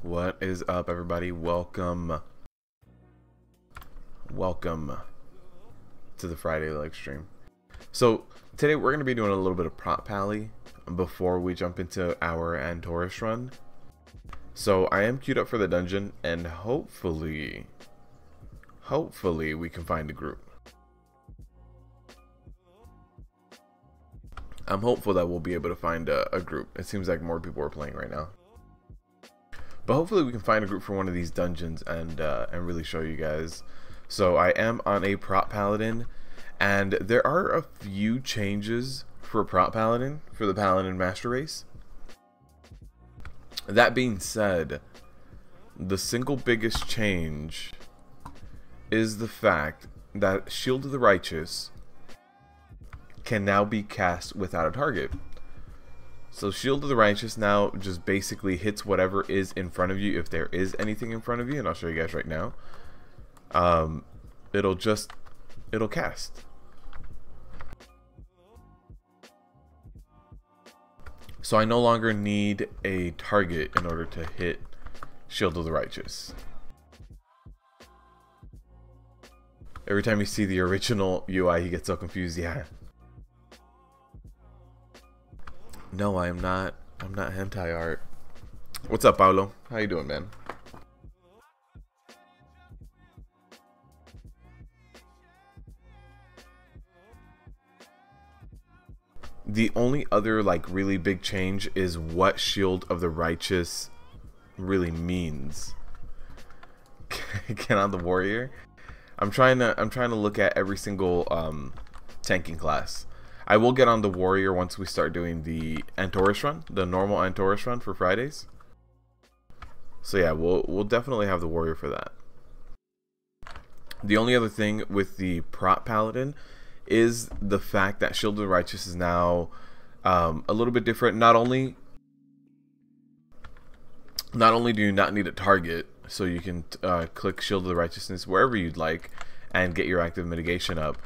What is up, everybody? Welcome to the Friday live stream. So today we're going to be doing a little bit of Prot Pally before we jump into our Antorus run. So I am queued up for the dungeon, and hopefully we can find a group. I'm hopeful that we'll be able to find a group. It seems like more people are playing right now. But hopefully we can find a group for one of these dungeons and really show you guys. So I am on a Prot Paladin, and there are a few changes for Prot Paladin, for the Paladin Master Race. That being said, the single biggest change is the fact that Shield of the Righteous can now be cast without a target. So Shield of the Righteous now just basically hits whatever is in front of you, if there is anything in front of you, and I'll show you guys right now. It'll cast. So I no longer need a target in order to hit Shield of the Righteous. Every time you see the original UI, he gets so confused. Yeah. No, I am not. I'm not hentai art. What's up, Paulo? How you doing, man? The only other really big change is what Shield of the Righteous really means. Get on the warrior. I'm trying to look at every single tanking class. I will get on the warrior once we start doing the Antorus run, the normal Antorus run for Fridays. So yeah, we'll definitely have the warrior for that. The only other thing with the Prot Paladin is the fact that Shield of the Righteous is now a little bit different. Not only do you not need a target, so you can click Shield of the Righteousness wherever you'd like and get your active mitigation up.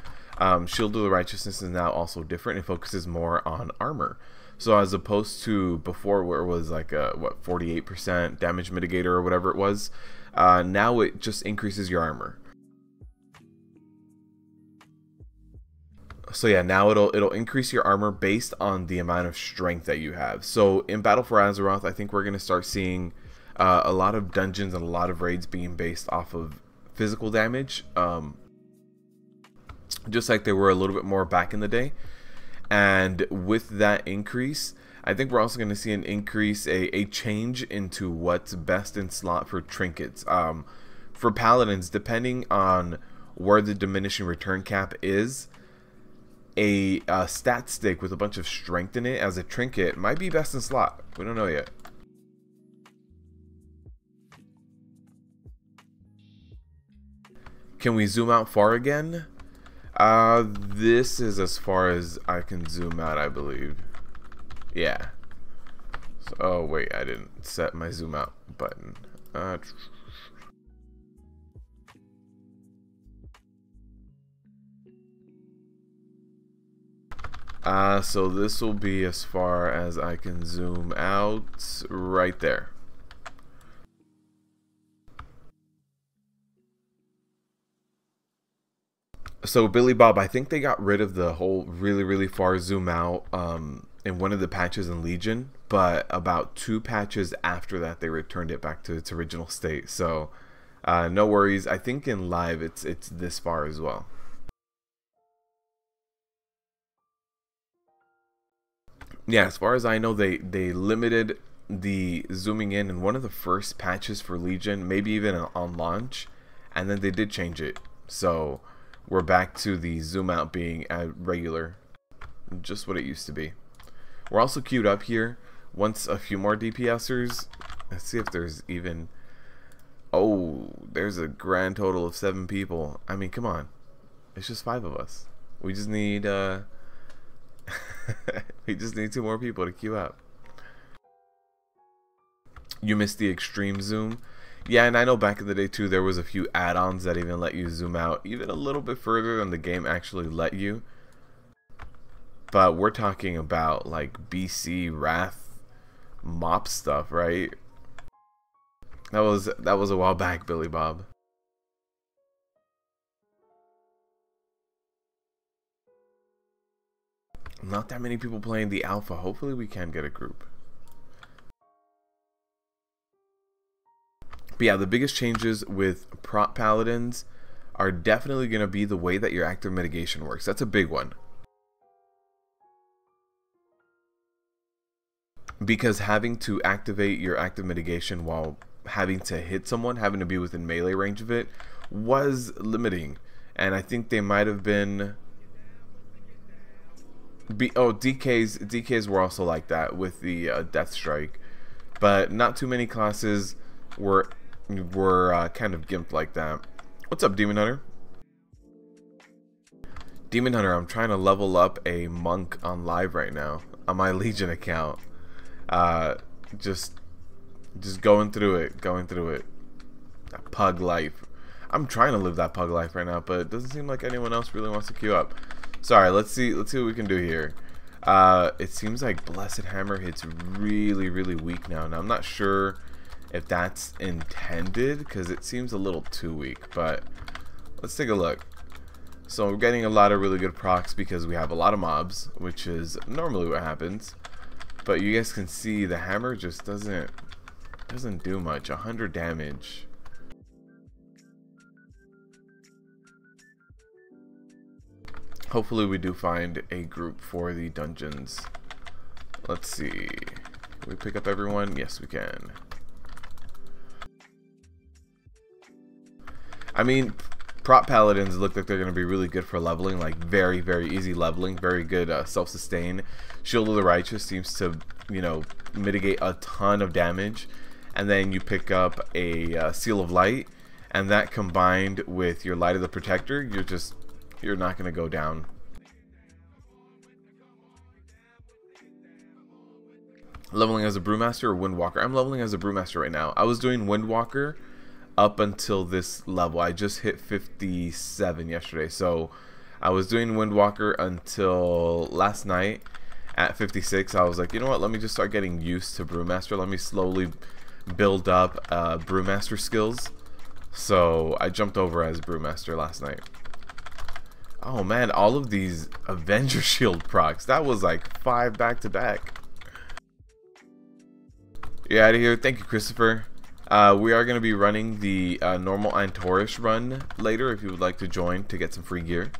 Shield of the Righteousness is now also different. It focuses more on armor. So as opposed to before, where it was like a 48% damage mitigator or whatever it was, now it just increases your armor. So yeah, now it'll increase your armor based on the amount of strength that you have. So in Battle for Azeroth, I think we're gonna start seeing a lot of dungeons and a lot of raids being based off of physical damage. Just like they were a little bit more back in the day. And with that increase, I think we're also going to see an increase, a change into what's best in slot for trinkets. For paladins, depending on where the diminishing return cap is, a stat stick with a bunch of strength in it as a trinket might be best in slot. We don't know yet. Can we zoom out far again? This is as far as I can zoom out, I believe. Yeah. So, oh wait, I didn't set my zoom out button. So this will be as far as I can zoom out right there. So Billy Bob, I think they got rid of the whole really far zoom out in one of the patches in Legion, but about 2 patches after that they returned it back to its original state. So no worries. I think in live it's this far as well. Yeah, as far as I know, they limited the zooming in one of the first patches for Legion, maybe even on launch, and then they did change it. So we're back to the zoom out being regular, just what it used to be. We're also queued up here. Once a few more DPSers, let's see if there's even. Oh, there's a grand total of 7 people. I mean, come on, it's just 5 of us. We just need we just need 2 more people to queue up. You missed the extreme zoom. Yeah, and I know back in the day too, there was a few add-ons that even let you zoom out even a little bit further than the game actually let you. But we're talking about like BC Wrath mop stuff, right? That was a while back, Billy Bob. Not that many people playing the alpha. Hopefully we can get a group. But yeah, the biggest changes with Prot Paladins are definitely going to be the way that your active mitigation works. That's a big one. Because having to activate your active mitigation while having to hit someone, having to be within melee range of it, was limiting. And I think they might have been... DKs were also like that with the Death Strike. But not too many classes were kind of gimped like that. What's up, Demon Hunter? Demon Hunter, I'm trying to level up a monk on live right now on my Legion account. Just going through it. That pug life. I'm trying to live that pug life right now, but it doesn't seem like anyone else really wants to queue up. Sorry, let's see what we can do here. It seems like Blessed Hammer hits really weak now. Now I'm not sure if that's intended, because it seems a little too weak, but let's take a look. So we're getting a lot of really good procs because we have a lot of mobs, which is normally what happens. But you guys can see the hammer just doesn't do much. 100 damage. Hopefully we do find a group for the dungeons. Let's see. Can we pick up everyone? Yes, we can. I mean, Prot Paladins look like they're going to be really good for leveling, like very easy leveling, very good self-sustain. Shield of the Righteous seems to, you know, mitigate a ton of damage. And then you pick up a Seal of Light, and that combined with your Light of the Protector, you're not going to go down. Leveling as a Brewmaster or Windwalker? I'm leveling as a Brewmaster right now. I was doing Windwalker up until this level. I just hit 57 yesterday, so I was doing Windwalker until last night at 56. I was like, you know what, let me just start getting used to Brewmaster. Let me slowly build up Brewmaster skills. So I jumped over as Brewmaster last night. Oh man, all of these Avenger Shield procs, that was like 5 back to back. You're out of here. Thank you, Christopher. We are going to be running the normal Antorish run later if you would like to join to get some free gear.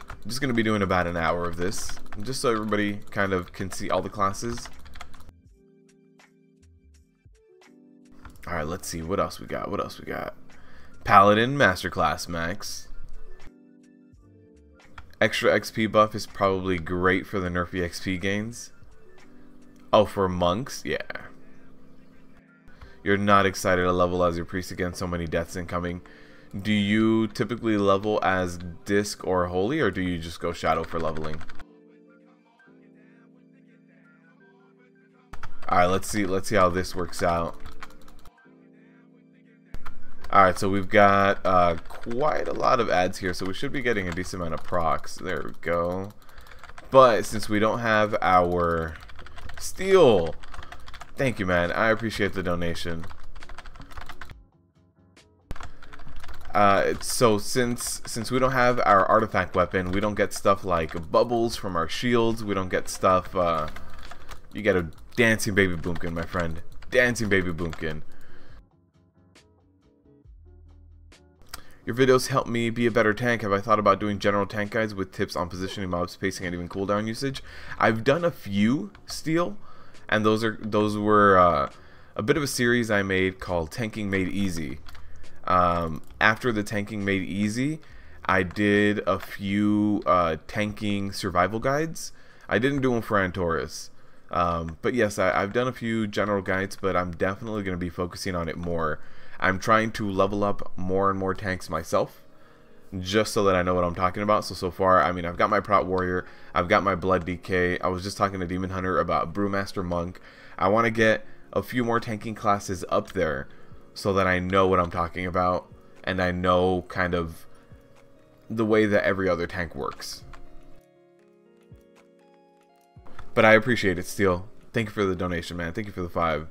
I'm just going to be doing about an hour of this, just so everybody kind of can see all the classes. Alright, let's see. What else we got? Paladin Masterclass Max. Extra XP buff is probably great for the nerfy XP gains. Oh, for monks? Yeah. You're not excited to level as your priest against so many deaths incoming. Do you typically level as disc or holy, or do you just go shadow for leveling? Alright, let's see how this works out. Alright, so we've got quite a lot of ads here, so we should be getting a decent amount of procs. There we go. But since we don't have our steel, thank you, man. I appreciate the donation. So since we don't have our artifact weapon, we don't get stuff like bubbles from our shields. We don't get stuff. You get a dancing baby boomkin, my friend. Dancing baby boomkin. Your videos help me be a better tank. Have I thought about doing general tank guides with tips on positioning, mob spacing, and even cooldown usage? I've done a few, Steel, and those were a bit of a series I made called Tanking Made Easy. After the Tanking Made Easy, I did a few tanking survival guides. I didn't do them for Antorus. But yes, I've done a few general guides, but I'm definitely going to be focusing on it more. I'm trying to level up more and more tanks myself, just so that I know what I'm talking about. So far, I mean, I've got my Prot Warrior, I've got my Blood DK, I was just talking to Demon Hunter about Brewmaster Monk. I want to get a few more tanking classes up there, so that I know what I'm talking about, and I know kind of the way that every other tank works. But I appreciate it, Steel. Thank you for the donation, man. Thank you for the 5.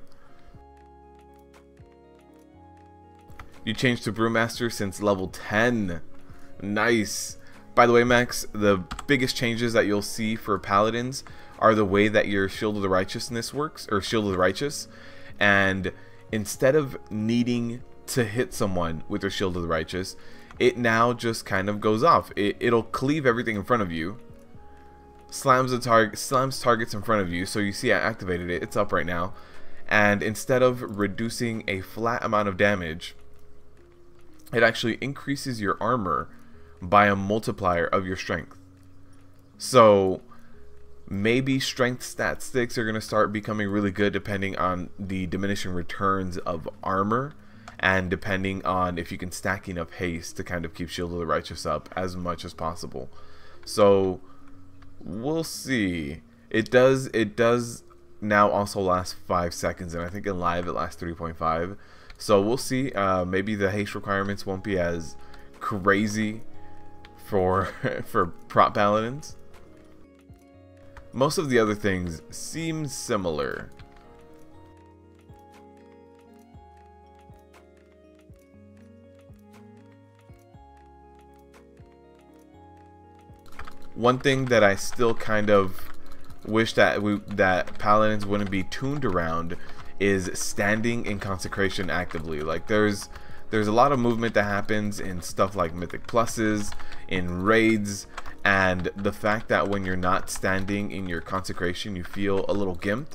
You changed to Brewmaster since level 10. Nice. By the way, Max, the biggest changes that you'll see for Paladins are the way that your Shield of the Righteousness works, or Shield of the Righteous. And instead of needing to hit someone with your Shield of the Righteous, it now just kind of goes off. It'll cleave everything in front of you, slams targets in front of you. So you see I activated it. It's up right now. And instead of reducing a flat amount of damage, it actually increases your armor by a multiplier of your strength. So maybe strength stat sticks are going to start becoming really good depending on the diminishing returns of armor, and depending on if you can stack enough haste to kind of keep Shield of the Righteous up as much as possible. So we'll see. It does now also last 5 seconds, and I think in live it lasts 3.5. So we'll see. Maybe the haste requirements won't be as crazy for Prot Paladins. Most of the other things seem similar. One thing that I still kind of wish that Paladins wouldn't be tuned around is standing in consecration actively. Like there's a lot of movement that happens in stuff like Mythic Pluses, in raids, and the fact that when you're not standing in your consecration you feel a little gimped,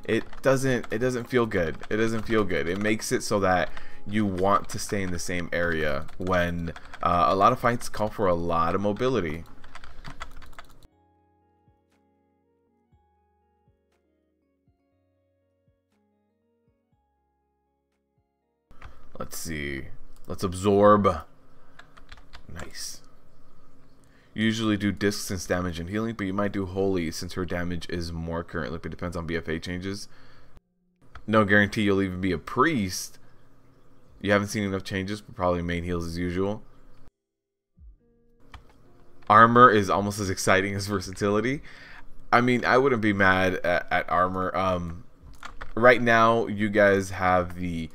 it doesn't feel good. It doesn't feel good. It makes it so that you want to stay in the same area when a lot of fights call for a lot of mobility. Let's see. Let's absorb. Nice. You usually do disc since damage and healing, but you might do holy since her damage is more currently. But it depends on BFA changes. No guarantee you'll even be a priest. You haven't seen enough changes, but probably main heals as usual. Armor is almost as exciting as versatility. I mean, I wouldn't be mad at armor. Right now, you guys have the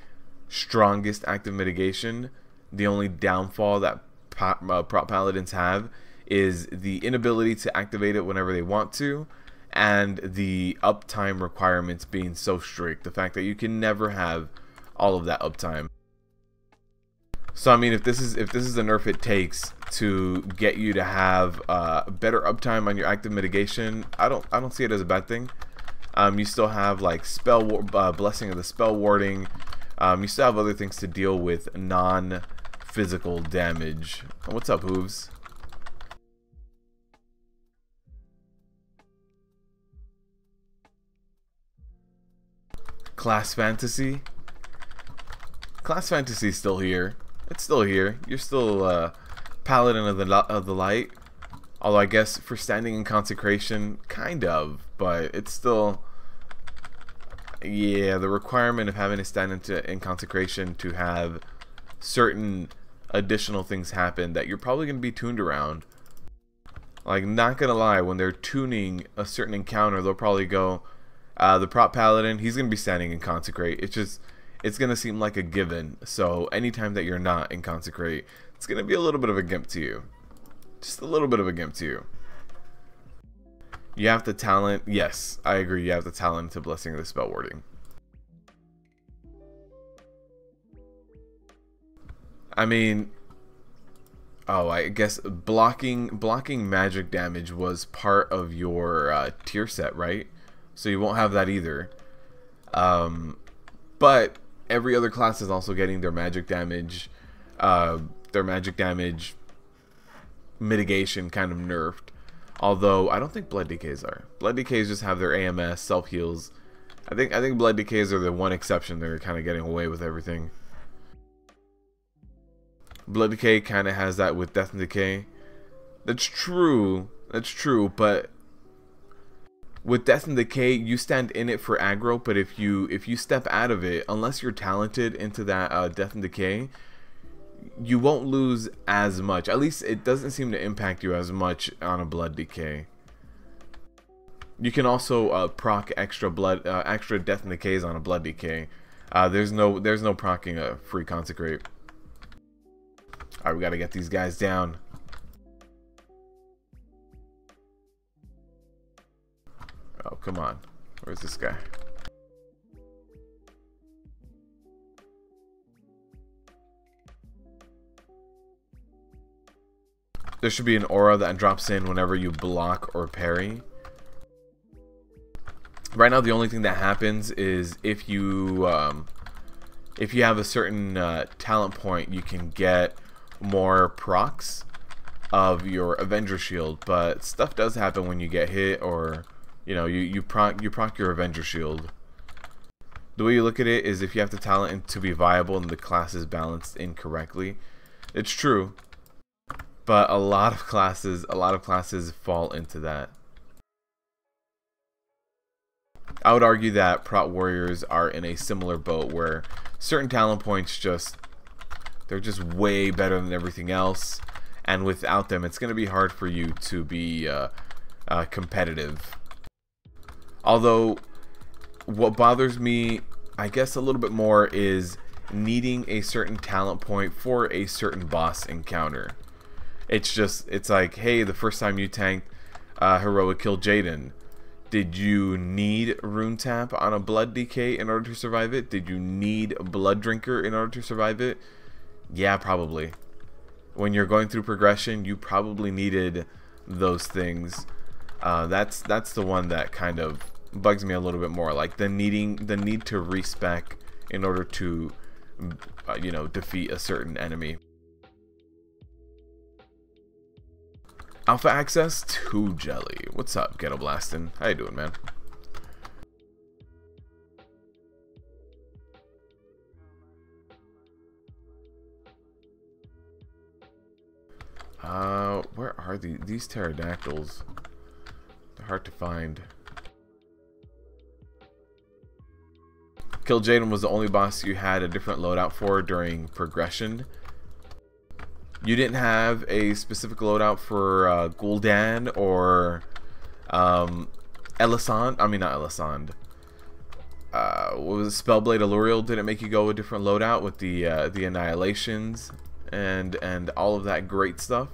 strongest active mitigation. The only downfall that Prot Paladins have is the inability to activate it whenever they want to, and the uptime requirements being so strict. The fact that you can never have all of that uptime. So I mean, if this is the nerf it takes to get you to have better uptime on your active mitigation, I don't see it as a bad thing. You still have like blessing of the spell warding. You still have other things to deal with non-physical damage. What's up, Hooves? Class Fantasy? Class Fantasy is still here. It's still here. You're still Paladin of the Light. Although I guess for standing in consecration, kind of, but it's still... Yeah, the requirement of having to stand in consecration to have certain additional things happen that you're probably going to be tuned around. Like, not going to lie, when they're tuning a certain encounter, they'll probably go, the Prot Paladin, he's going to be standing in consecrate. It's going to seem like a given. So anytime that you're not in consecrate, it's going to be a little bit of a gimp to you. Just a little bit of a gimp to you. You have the talent. Yes, I agree. You have the talent to blessing of the spell warding. I mean, oh, I guess blocking magic damage was part of your tier set, right? So you won't have that either. But every other class is also getting their magic damage mitigation kind of nerfed. Although I don't think Blood Decays are. Blood Decays just have their AMS, self heals. I think Blood Decays are the one exception. They're kind of getting away with everything. Blood Decay kind of has that with Death and Decay. That's true. That's true. But with Death and Decay, you stand in it for aggro. But if you step out of it, unless you're talented into that Death and Decay, you won't lose as much. At least it doesn't seem to impact you as much on a Blood Decay. You can also proc extra Death and Decays on a Blood Decay. There's no procking a free Consecrate. Alright, we gotta get these guys down. Oh, come on. Where's this guy? There should be an aura that drops in whenever you block or parry. Right now, the only thing that happens is if you have a certain talent point, you can get more procs of your Avenger Shield. But stuff does happen when you get hit, or you proc your Avenger Shield. The way you look at it is if you have the talent to be viable and the class is balanced incorrectly. It's true, but a lot of classes fall into that. I would argue that Prot warriors are in a similar boat where certain talent points they're just way better than everything else, and without them it's going to be hard for you to be competitive. Although what bothers me, I guess, a little bit more is needing a certain talent point for a certain boss encounter. It's like, hey, the first time you tanked heroic kill Jaden, did you need Rune Tap on a Blood DK in order to survive it? Did you need Blood Drinker in order to survive it? Yeah, probably. When you're going through progression, you probably needed those things. That's the one that kind of bugs me a little bit more, like the need to respec in order to defeat a certain enemy. Alpha access to Jelly. What's up, Ghetto Blastin'? How you doing, man? Where are these pterodactyls? They're hard to find. Kill Jaden was the only boss you had a different loadout for during progression. You didn't have a specific loadout for Gul'dan or Elisand. I mean, not Elisand. What was it? Spellblade Alluriel didn't make you go a different loadout with the Annihilations and all of that great stuff.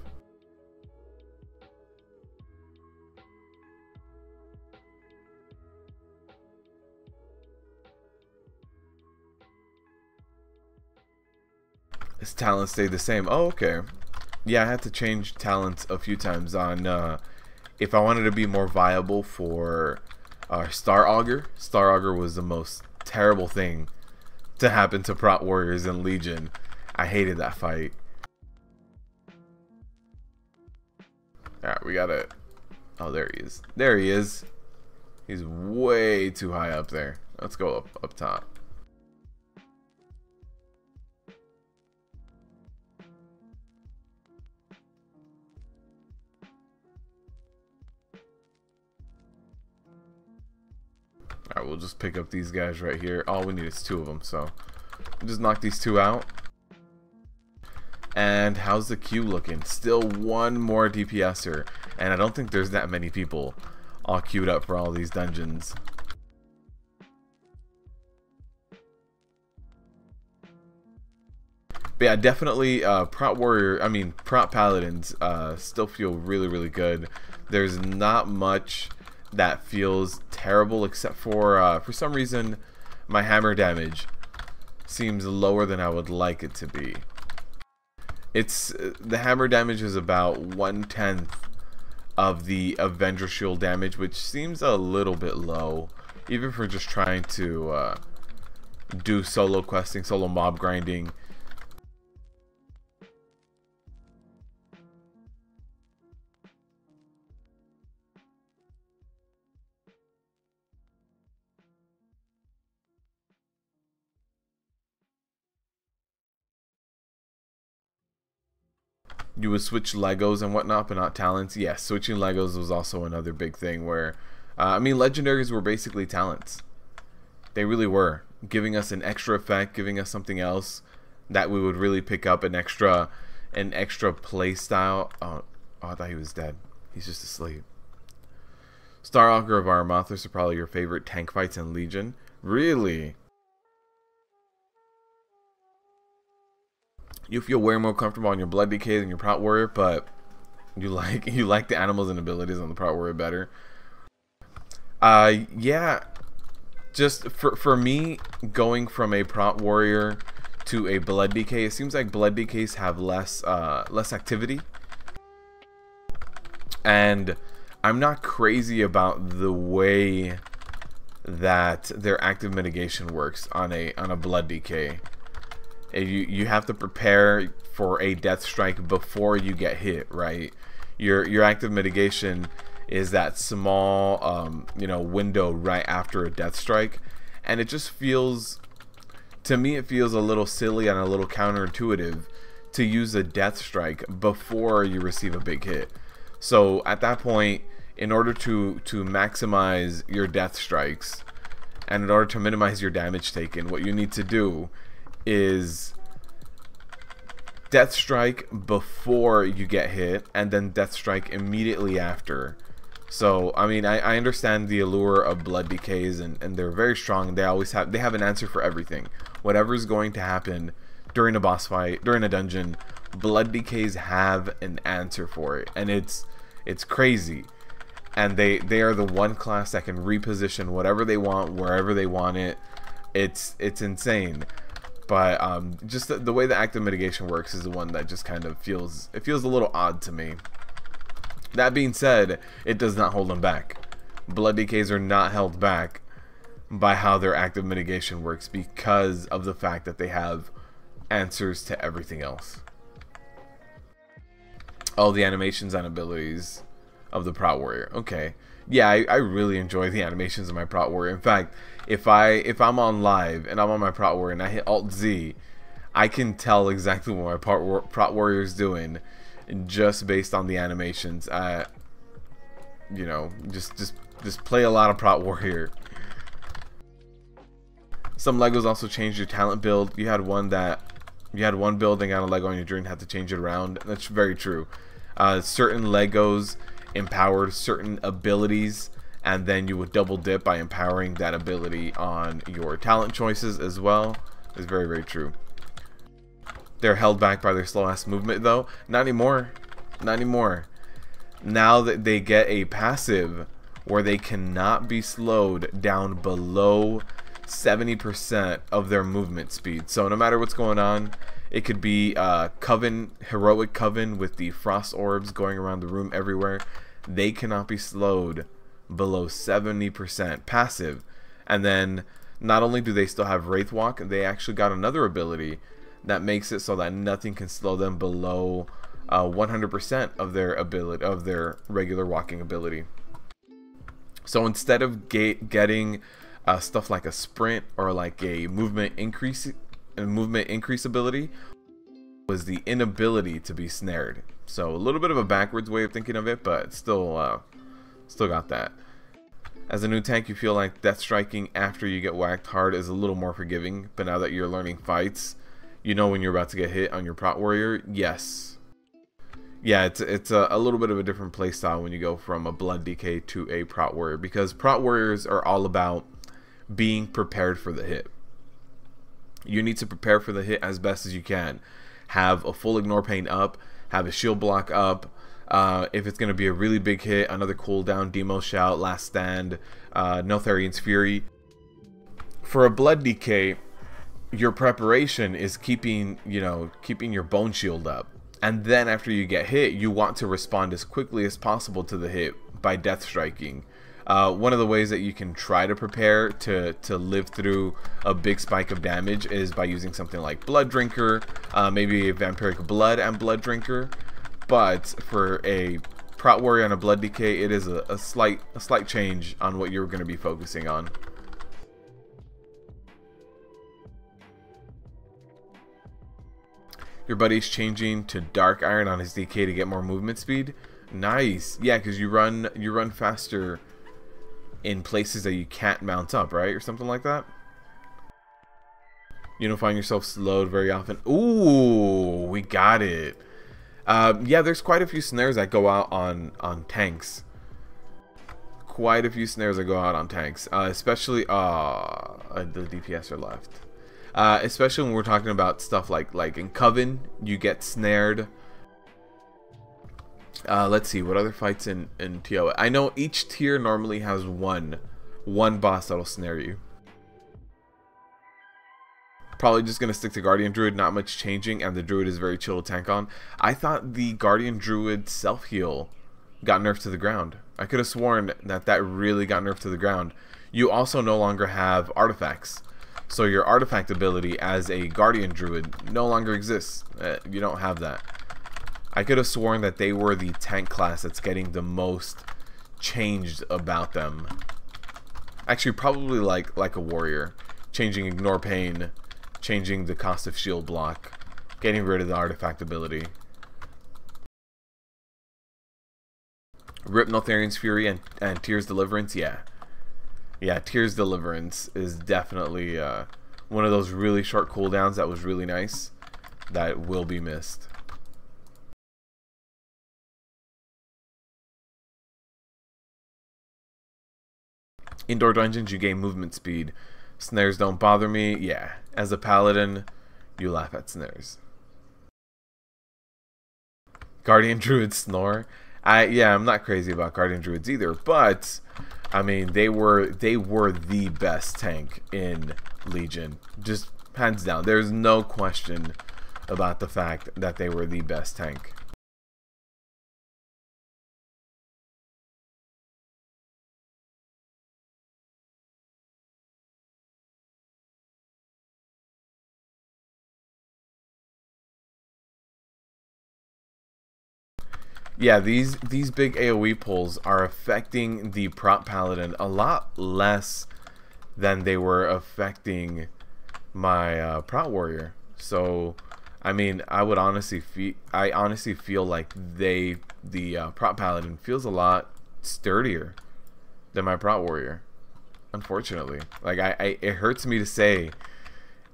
His talents stayed the same. Oh, okay. Yeah, I had to change talents a few times on if I wanted to be more viable for Star Augur. Star Augur was the most terrible thing to happen to Prot warriors in Legion. I hated that fight. Alright, we gotta... Oh, there he is. There he is. He's way too high up there. Let's go up top. Alright, we'll just pick up these guys right here. All we need is 2 of them, so we'll just knock these 2 out. And how's the queue looking? Still 1 more DPSer, and I don't think there's that many people all queued up for all these dungeons. But yeah, definitely Prot Paladins still feel really, really good. There's not much that feels terrible, except for some reason my hammer damage seems lower than I would like it to be. The hammer damage is about 1/10 of the Avenger Shield damage, which seems a little bit low, even for just trying to do solo questing, solo mob grinding. You would switch Legos and whatnot, but not talents. Yes, switching Legos was also another big thing where, legendaries were basically talents. They really were, giving us an extra effect, giving us something else that we would really pick up, an extra play style. Oh, I thought he was dead. He's just asleep. Star Augur of Aramathus are probably your favorite tank fights in Legion. Really? You feel way more comfortable on your Blood DK than your Prot Warrior, but you like the animals and abilities on the Prot Warrior better. Yeah, just for me, going from a Prot Warrior to a Blood DK, it seems like Blood DKs have less activity, and I'm not crazy about the way that their active mitigation works on a Blood DK. You have to prepare for a death strike before you get hit, right? Your active mitigation is that small you know, window right after a death strike, and it just feels, to me, it feels a little silly and a little counterintuitive to use a death strike before you receive a big hit. So at that point, in order to maximize your death strikes and in order to minimize your damage taken, what you need to do is death strike before you get hit and then death strike immediately after. So I mean, I understand the allure of Blood DKs, and they're very strong. They have an answer for everything. Whatever's going to happen during a boss fight, during a dungeon, Blood DKs have an answer for it, and it's crazy. And they are the one class that can reposition whatever they want wherever they want it. It's insane. But just the way the active mitigation works is the one that just kind of feels a little odd to me. That being said, it does not hold them back. Blood DKs are not held back by how their active mitigation works because of the fact that they have answers to everything else. Oh, the animations and abilities of the Prot Warrior. Okay. Yeah, I really enjoy the animations of my Prot Warrior. In fact, if I'm on live and I'm on my Prot Warrior and I hit Alt Z, I can tell exactly what my Prot Warrior is doing just based on the animations. You know, just play a lot of Prot Warrior. Some Legos also changed your talent build. You had one build and got a Lego on your journey and had to change it around. That's very true. Certain Legos empowered certain abilities, and then you would double dip by empowering that ability on your talent choices as well. It's very, very true. They're held back by their slow ass movement though. Not anymore. Not anymore. Now that they get a passive where they cannot be slowed down below 70% of their movement speed. So no matter what's going on, it could be Coven, Heroic Coven with the frost orbs going around the room everywhere. They cannot be slowed below 70% passive. And then not only do they still have Wraith Walk, they actually got another ability that makes it so that nothing can slow them below 100% of their ability, of their regular walking ability. So instead of getting stuff like a sprint or like a movement increase ability, was the inability to be snared. So a little bit of a backwards way of thinking of it, but still got that. As a new tank, you feel like death striking after you get whacked hard is a little more forgiving, but now that you're learning fights, you know when you're about to get hit on your Prot Warrior. Yes. Yeah, it's a little bit of a different playstyle when you go from a Blood DK to a Prot Warrior, because Prot Warriors are all about being prepared for the hit. You need to prepare for the hit as best as you can. Have a full ignore pain up, have a shield block up. If it's going to be a really big hit, another cooldown, Demo Shout, Last Stand, Neltharion's Fury. For a Blood DK, your preparation is keeping your bone shield up. And then after you get hit, you want to respond as quickly as possible to the hit by death striking. One of the ways that you can try to prepare to live through a big spike of damage is by using something like Blood Drinker, maybe a Vampiric Blood and Blood Drinker. But for a Prot Warrior and a Blood DK, it is a slight change on what you're going to be focusing on. Your buddy's changing to Dark Iron on his DK to get more movement speed. Nice. Yeah, because you run faster in places that you can't mount up, right? Or something like that. You don't find yourself slowed very often. Ooh, we got it. Yeah, there's quite a few snares that go out on tanks. Quite a few snares that go out on tanks. Especially, the DPS are left. especially when we're talking about stuff like in Coven, you get snared. Let's see what other fights in TO. I know each tier normally has one boss that'll snare you. Probably just gonna stick to Guardian Druid, not much changing, and the Druid is very chill to tank on. I thought the Guardian Druid self-heal got nerfed to the ground. I could have sworn that really got nerfed to the ground. You also no longer have artifacts, so your artifact ability as a Guardian Druid no longer exists. You don't have that. I could have sworn that they were the tank class that's getting the most changed about them. Actually, probably like a warrior, changing Ignore Pain, changing the cost of shield block, getting rid of the artifact ability. Rip Notharian's Fury and Tears Deliverance, yeah. Yeah, Tears Deliverance is definitely one of those really short cooldowns that was really nice, that will be missed. Indoor dungeons, you gain movement speed. Snares don't bother me. Yeah, as a paladin, you laugh at snares. Guardian Druids snore. Yeah, I'm not crazy about Guardian Druids either, but I mean they were the best tank in Legion, just hands down. There's no question about the fact that they were the best tank. Yeah, these big AoE pulls are affecting the Prot Paladin a lot less than they were affecting my Prot Warrior. So, I mean, I honestly feel like the Prot Paladin feels a lot sturdier than my Prot Warrior. Unfortunately, like it hurts me to say,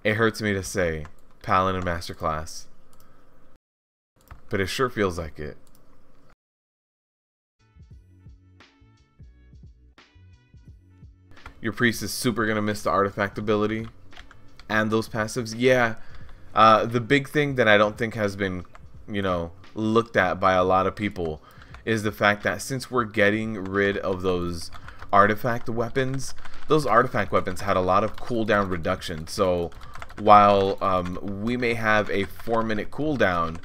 Paladin Masterclass, but it sure feels like it. Your priest is super gonna miss the artifact ability and those passives. Yeah, the big thing that I don't think has been, you know, looked at by a lot of people is the fact that since we're getting rid of those artifact weapons, those artifact weapons had a lot of cooldown reduction. So while we may have a 4-minute cooldown,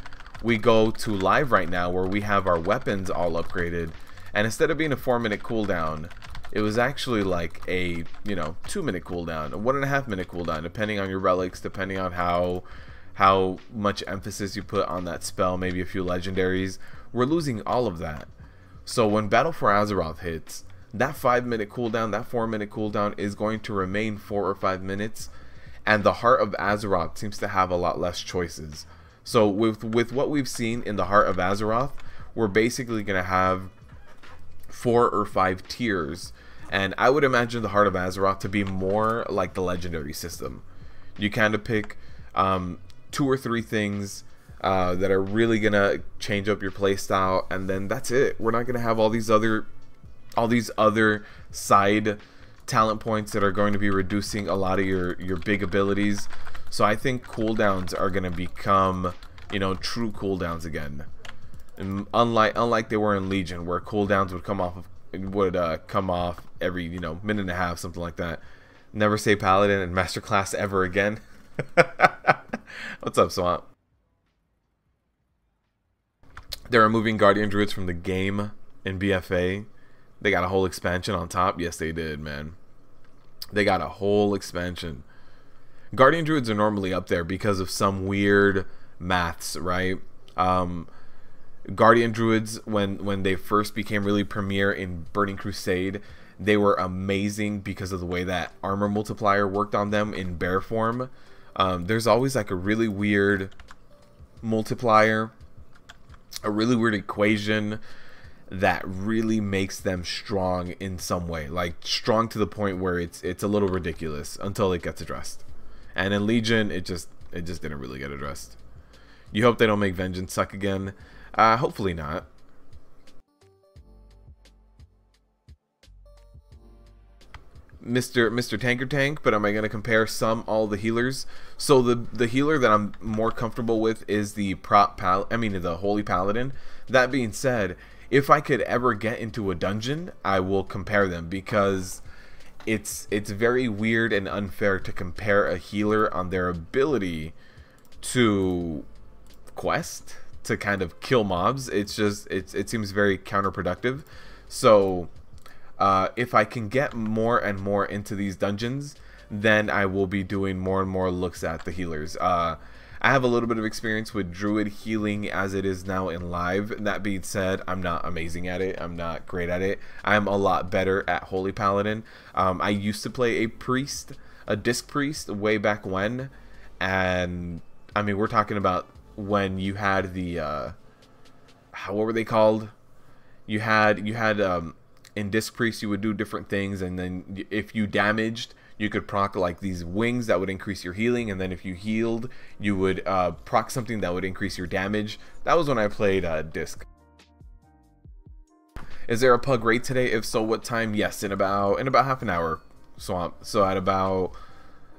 we go to live right now where we have our weapons all upgraded, and instead of being a 4-minute cooldown, it was actually like a, you know, 2-minute cooldown, a 1.5-minute cooldown, depending on your relics, depending on how much emphasis you put on that spell, maybe a few legendaries. We're losing all of that. So when Battle for Azeroth hits, that 5-minute cooldown, that 4-minute cooldown is going to remain 4 or 5 minutes, and the Heart of Azeroth seems to have a lot less choices. So with what we've seen in the Heart of Azeroth, we're basically going to have 4 or 5 tiers, and I would imagine the Heart of Azeroth to be more like the legendary system. You kind of pick 2 or 3 things that are really gonna change up your playstyle, and then that's it. We're not gonna have all these other side talent points that are going to be reducing a lot of your big abilities. So I think cooldowns are gonna become, you know, true cooldowns again. And unlike they were in Legion, where cooldowns would come off every, you know, minute and a half, something like that. Never say Paladin and Masterclass ever again. What's up, Swamp? They're removing Guardian Druids from the game in BFA. They got a whole expansion on top. Yes, they did, man. They got a whole expansion. Guardian Druids are normally up there because of some weird maths, right? Guardian Druids, when they first became really premier in Burning Crusade, they were amazing because of the way that armor multiplier worked on them in bear form. There's always like a really weird multiplier, a really weird equation that really makes them strong in some way, like strong to the point where it's a little ridiculous until it gets addressed. And in Legion, it just didn't really get addressed. You hope they don't make Vengeance suck again. Hopefully not. Mr. Tanker Tank, but am I going to compare all the healers? So the healer that I'm more comfortable with is the the Holy Paladin. That being said, if I could ever get into a dungeon, I will compare them, because it's very weird and unfair to compare a healer on their ability to quest, to kind of kill mobs. It seems very counterproductive. So if I can get more and more into these dungeons, then I will be doing more and more looks at the healers. I have a little bit of experience with Druid healing as it is now in live. That being said, I'm not amazing at it. I'm not great at it. I'm a lot better at Holy Paladin. I used to play a Disc Priest way back when, and I mean, we're talking about when you had the what were they called? You had in Disc Priest you would do different things, and then if you damaged, you could proc like these wings that would increase your healing, and then if you healed, you would proc something that would increase your damage. That was when I played Disc. Is there a pug raid today? If so, what time? Yes, in about half an hour. Swamp. So at about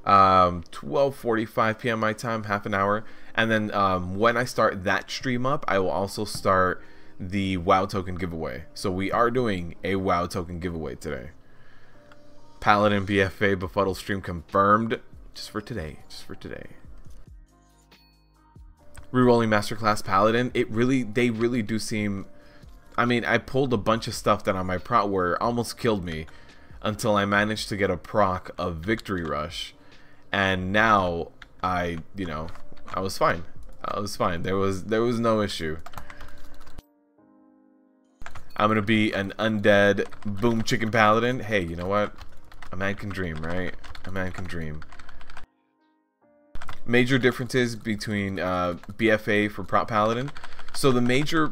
12:45 p.m. my time, half an hour. And then when I start that stream up, I will also start the WoW token giveaway. So we are doing a WoW token giveaway today. Paladin BFA befuddle stream confirmed, just for today. Rerolling Masterclass Paladin. They really do seem. I mean, I pulled a bunch of stuff that on my Prot were almost killed me, until I managed to get a proc of Victory Rush, and now I was fine. There was no issue. I'm gonna be an undead boom chicken paladin. Hey, you know what? A man can dream, right? A man can dream. Major differences between BFA for Prot Paladin. So the major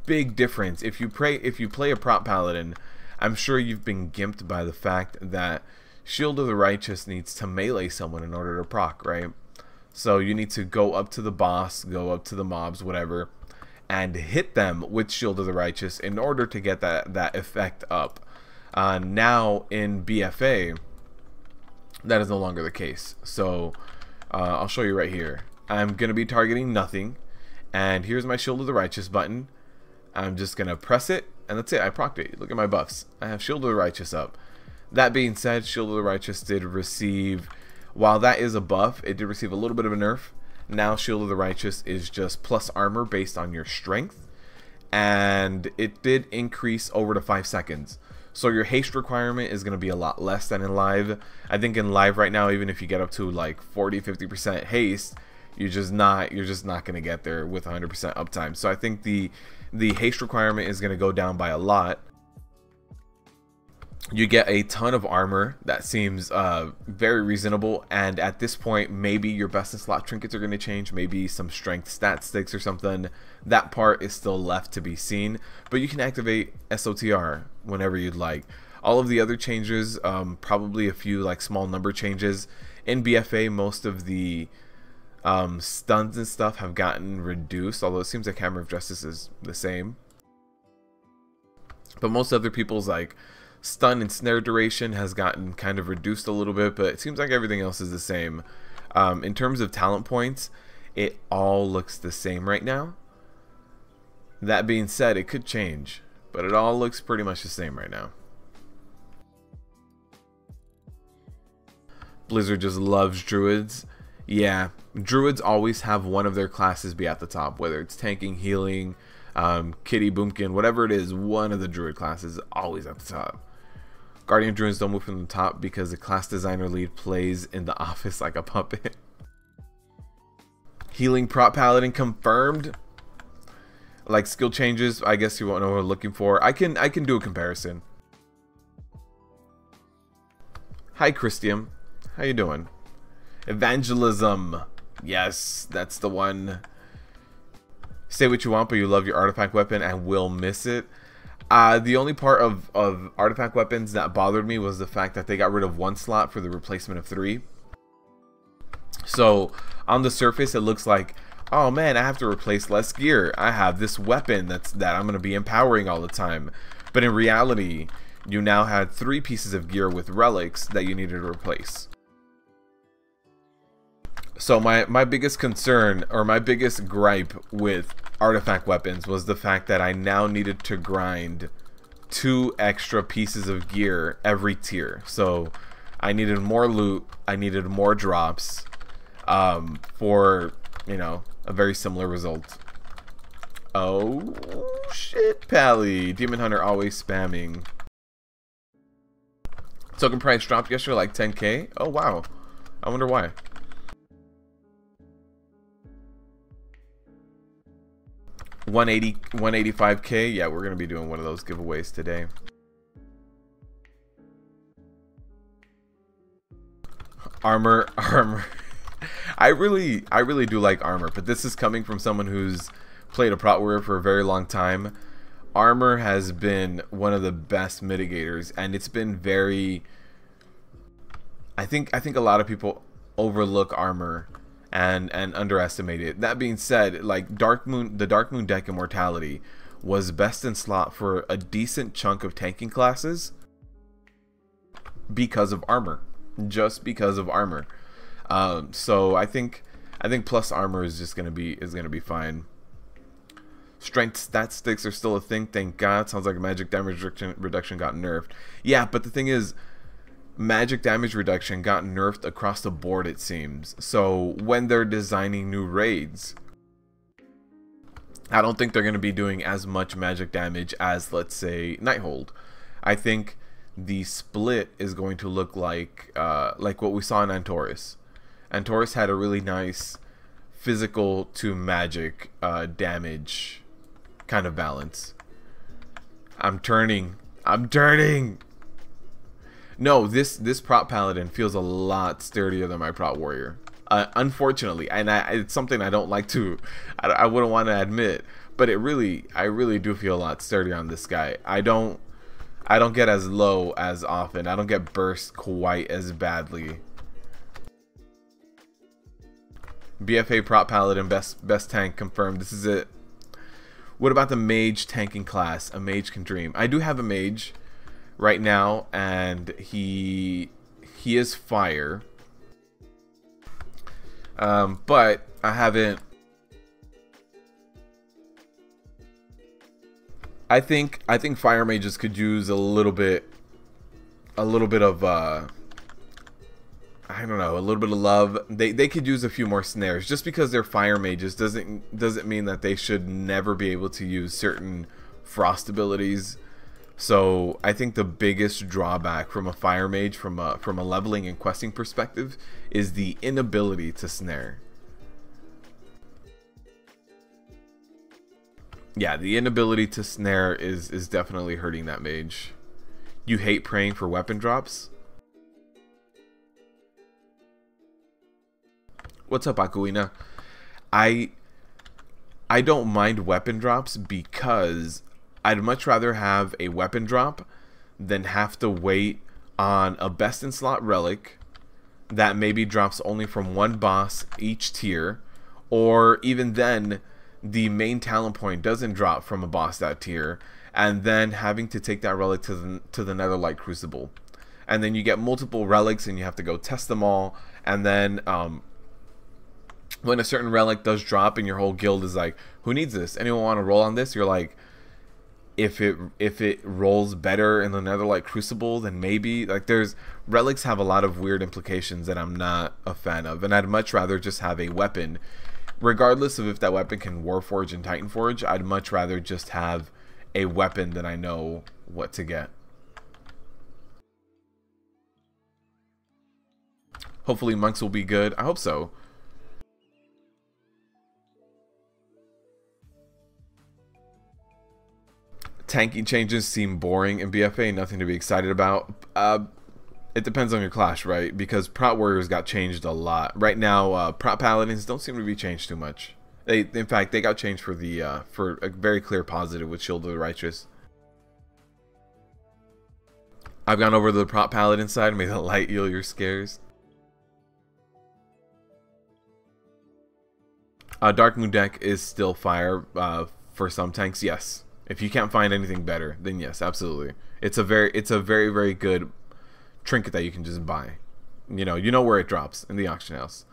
big difference, if you play a Prot Paladin, I'm sure you've been gimped by the fact that Shield of the Righteous needs to melee someone in order to proc, right? So you need to go up to the boss, go up to the mobs, whatever, and hit them with Shield of the Righteous in order to get that effect up. Now in BFA, that is no longer the case. So I'll show you right here. I'm going to be targeting nothing, and here's my Shield of the Righteous button. I'm just going to press it, and that's it. I procced it. Look at my buffs. I have Shield of the Righteous up. That being said, Shield of the Righteous did receive, while that is a buff, it did receive a little bit of a nerf. Now Shield of the Righteous is just plus armor based on your strength, and it did increase over to 5 seconds. So your haste requirement is going to be a lot less than in live. I think in live right now, even if you get up to like 40-50% haste, you're just not going to get there with 100% uptime. So I think the haste requirement is going to go down by a lot. You get a ton of armor. That seems very reasonable, and at this point maybe your best in slot trinkets are going to change, maybe some strength stat sticks or something. That part is still left to be seen, but you can activate SOTR whenever you'd like. All of the other changes, probably a few like small number changes. In BFA, most of the stuns and stuff have gotten reduced, although it seems like Hammer of Justice is the same. But most other people's like stun and snare duration has gotten kind of reduced a little bit, but it seems like everything else is the same. In terms of talent points, it all looks the same right now. That being said, it could change, but it all looks pretty much the same right now. Blizzard just loves druids. Yeah, druids always have one of their classes be at the top, whether it's tanking, healing, kitty, boomkin, whatever it is, one of the druid classes is always at the top. Guardian druids don't move from the top because the class designer lead plays in the office like a puppet. Healing Prot Paladin confirmed. Like skill changes, I guess you won't know what we're looking for. I can do a comparison. Hi Christian, how you doing? Evangelism, yes, that's the one. Say what you want, but you love your artifact weapon and will miss it. The only part of artifact weapons that bothered me was the fact that they got rid of 1 slot for the replacement of 3. So on the surface it looks like, oh man, I have to replace less gear. I have this weapon that I'm going to be empowering all the time. But in reality, you now had 3 pieces of gear with relics that you needed to replace. So my biggest concern, or my biggest gripe with artifact weapons, was the fact that I now needed to grind 2 extra pieces of gear every tier. So I needed more loot, I needed more drops, for, you know, a very similar result. Oh shit, Pally. Demon Hunter always spamming. Token price dropped yesterday like 10k. Oh wow. I wonder why. $185k. Yeah, we're gonna be doing one of those giveaways today. Armor. I really do like armor, but this is coming from someone who's played a Prot warrior for a very long time. Armor has been one of the best mitigators, and it's been very, I think a lot of people overlook armor and underestimate it. That being said, like the Dark Moon deck Immortality was best in slot for a decent chunk of tanking classes because of armor, just because of armor. So I think plus armor is just gonna be fine. Strength stat sticks are still a thing, thank God. Sounds like magic damage reduction got nerfed. Yeah, but the thing is, magic damage reduction got nerfed across the board, it seems. So when they're designing new raids, I don't think they're going to be doing as much magic damage as, let's say, Nighthold. I think the split is going to look like what we saw in Antaurus. Antaurus had a really nice physical to magic damage kind of balance. I'm turning. No, this Prot Paladin feels a lot sturdier than my Prot Warrior. Unfortunately, and it's something I don't like to, I wouldn't want to admit, but I really do feel a lot sturdier on this guy. I don't get as low as often. I don't get burst quite as badly. BFA Prot Paladin best tank confirmed. This is it. What about the mage tanking class? A mage can dream. I do have a mage right now, and he is fire. But I haven't. I think fire mages could use a little bit of I don't know, a little bit of love. They could use a few more snares. Just because they're fire mages doesn't mean that they should never be able to use certain frost abilities. So I think the biggest drawback from a fire mage, from a leveling and questing perspective, is the inability to snare. Yeah, the inability to snare is definitely hurting that mage. You hate praying for weapon drops? What's up, Akuina? I don't mind weapon drops because I'd much rather have a weapon drop than have to wait on a best in slot relic that maybe drops only from one boss each tier, or even then the main talent point doesn't drop from a boss that tier, and then having to take that relic to the Netherlight Crucible, and then you get multiple relics and you have to go test them all, and then when a certain relic does drop and your whole guild is like, who needs this? Anyone want to roll on this? You're like, if it rolls better in the Netherlight Crucible, then maybe. Like, there's relics have a lot of weird implications that I'm not a fan of, and I'd much rather just have a weapon, regardless of if that weapon can Warforge and Titanforge. I'd much rather just have a weapon that I know what to get. Hopefully monks will be good. I hope so. Tanking changes seem boring in BFA, nothing to be excited about. It depends on your class, right? Because Prot Warriors got changed a lot. Right now, Prot Paladins don't seem to be changed too much. In fact, they got changed for a very clear positive with Shield of the Righteous. I've gone over to the Prot Paladin side, made the light heal your scares. Dark Moon deck is still fire for some tanks, yes. If you can't find anything better, then yes, absolutely. It's a very good trinket that you can just buy. You know where it drops in the auction house.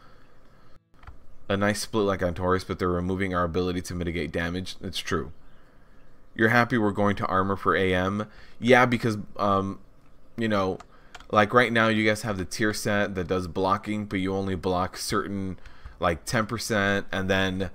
A nice split like on Taurus, but they're removing our ability to mitigate damage. It's true. You're happy we're going to armor for AM? Yeah, because you know, like right now you guys have the tier set that does blocking, but you only block certain like 10%, and then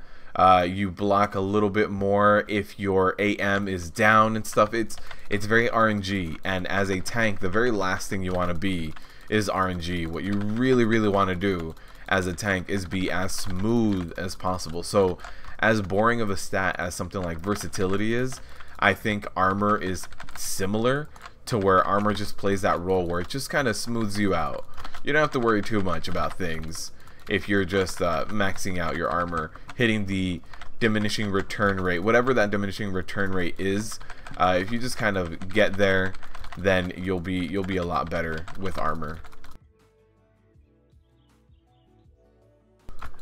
you block a little bit more if your AM is down and stuff. It's very RNG, and as a tank, the very last thing you want to be is RNG. What you really want to do as a tank is be as smooth as possible. So as boring of a stat as something like versatility is, I think armor is similar to where armor just plays that role where it just kind of smooths you out. You don't have to worry too much about things if you're just maxing out your armor, hitting the diminishing return rate, whatever that diminishing return rate is. If you just kind of get there, then you'll be a lot better with armor.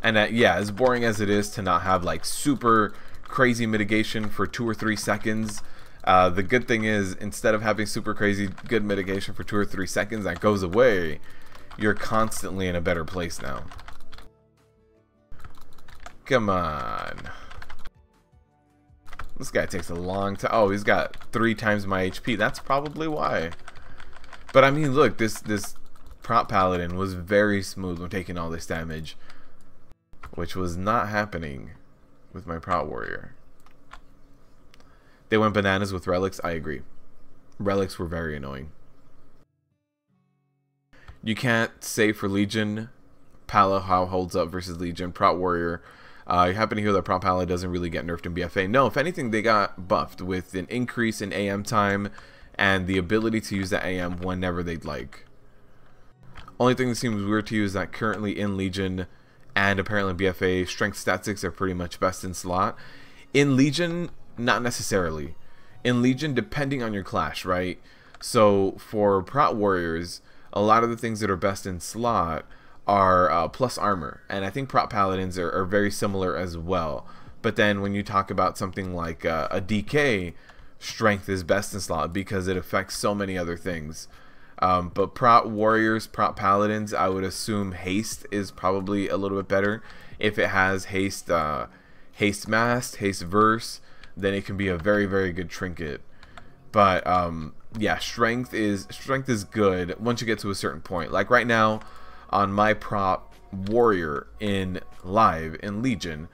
And yeah, as boring as it is to not have like super crazy mitigation for 2 or 3 seconds, the good thing is, instead of having super crazy good mitigation for 2 or 3 seconds that goes away, you're constantly in a better place now. Come on. This guy takes a long time. Oh, he's got 3 times my HP. That's probably why. But I mean, look, this Prot Paladin was very smooth when taking all this damage, which was not happening with my Prot Warrior. They went bananas with relics. I agree. Relics were very annoying. You can't say for Legion Pala how holds up versus Legion. Prot Warrior. You happen to hear that Prot Pala doesn't really get nerfed in BFA. No, if anything, they got buffed with an increase in AM time and the ability to use that AM whenever they'd like. Only thing that seems weird to you is that currently in Legion and apparently BFA, strength statistics are pretty much best in slot. In Legion, not necessarily. In Legion, depending on your class, right? So for Prot Warriors, a lot of the things that are best in slot are plus armor, and I think Prot Paladins are very similar as well. But then when you talk about something like a DK, strength is best in slot because it affects so many other things. But Prot Warriors, Prot Paladins, I would assume haste is probably a little bit better. If it has haste, haste mask, haste verse, then it can be a very good trinket. But yeah, strength is good once you get to a certain point. Like right now, on my Prot Warrior in live in Legion,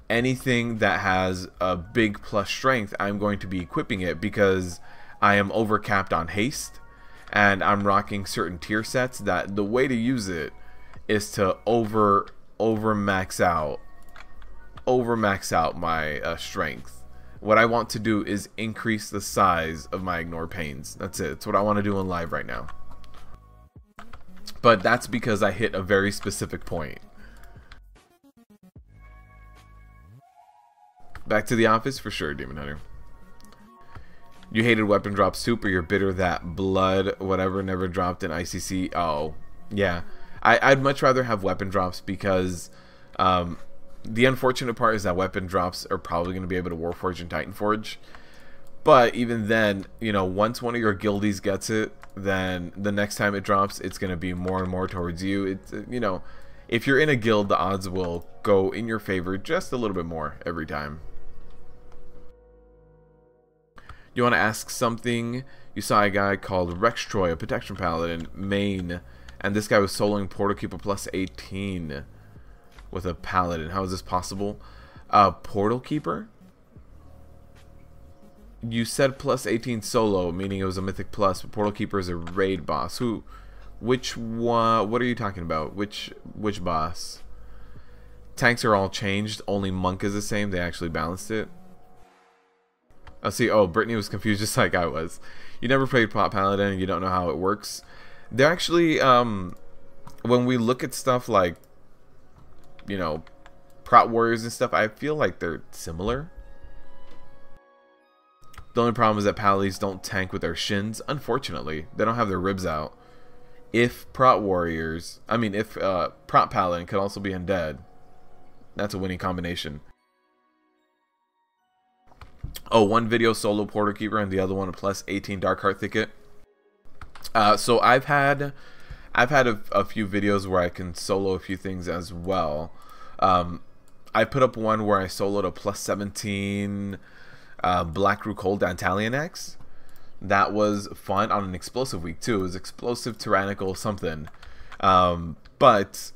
anything that has a big plus strength, I'm going to be equipping it because I am overcapped on haste, and I'm rocking certain tier sets that the way to use it is to over max out my strength. What I want to do is increase the size of my ignore pains. That's it. It's what I want to do in live right now. But that's because I hit a very specific point. Back to the office for sure, Demon Hunter. You hated weapon drops too, or you're bitter that blood whatever never dropped in ICC. Oh, yeah. I'd much rather have weapon drops because the unfortunate part is that weapon drops are probably going to be able to Warforge and Titanforge. But even then, you know, once one of your guildies gets it, then the next time it drops, it's going to be more and more towards you. It's, you know, if you're in a guild, the odds will go in your favor just a little bit more every time. You want to ask something? You saw a guy called Rex Troy, a Protection Paladin, main, and this guy was soloing Portal Keeper plus 18 with a Paladin. How is this possible? Portal Keeper? You said plus 18 solo, meaning it was a Mythic plus, but Portal Keeper is a raid boss. Which one? What are you talking about? Which boss? Tanks are all changed. Only Monk is the same. They actually balanced it. Oh, see. Oh, Brittany was confused just like I was. You never played Prot Paladin and you don't know how it works. They're actually, when we look at stuff like, you know, Prot Warriors and stuff, I feel like they're similar. The only problem is that Palis don't tank with their shins. Unfortunately, they don't have their ribs out. If Prot Warriors, I mean, if Prot Paladin could also be undead, that's a winning combination. Oh, one video solo Portal Keeper and the other one a plus 18 Dark Heart Thicket. So I've had a few videos where I can solo a few things as well. I put up one where I soloed a plus 17 Black Rook Hold Dantalion X. That was fun on an explosive week too. It was explosive, tyrannical, something. But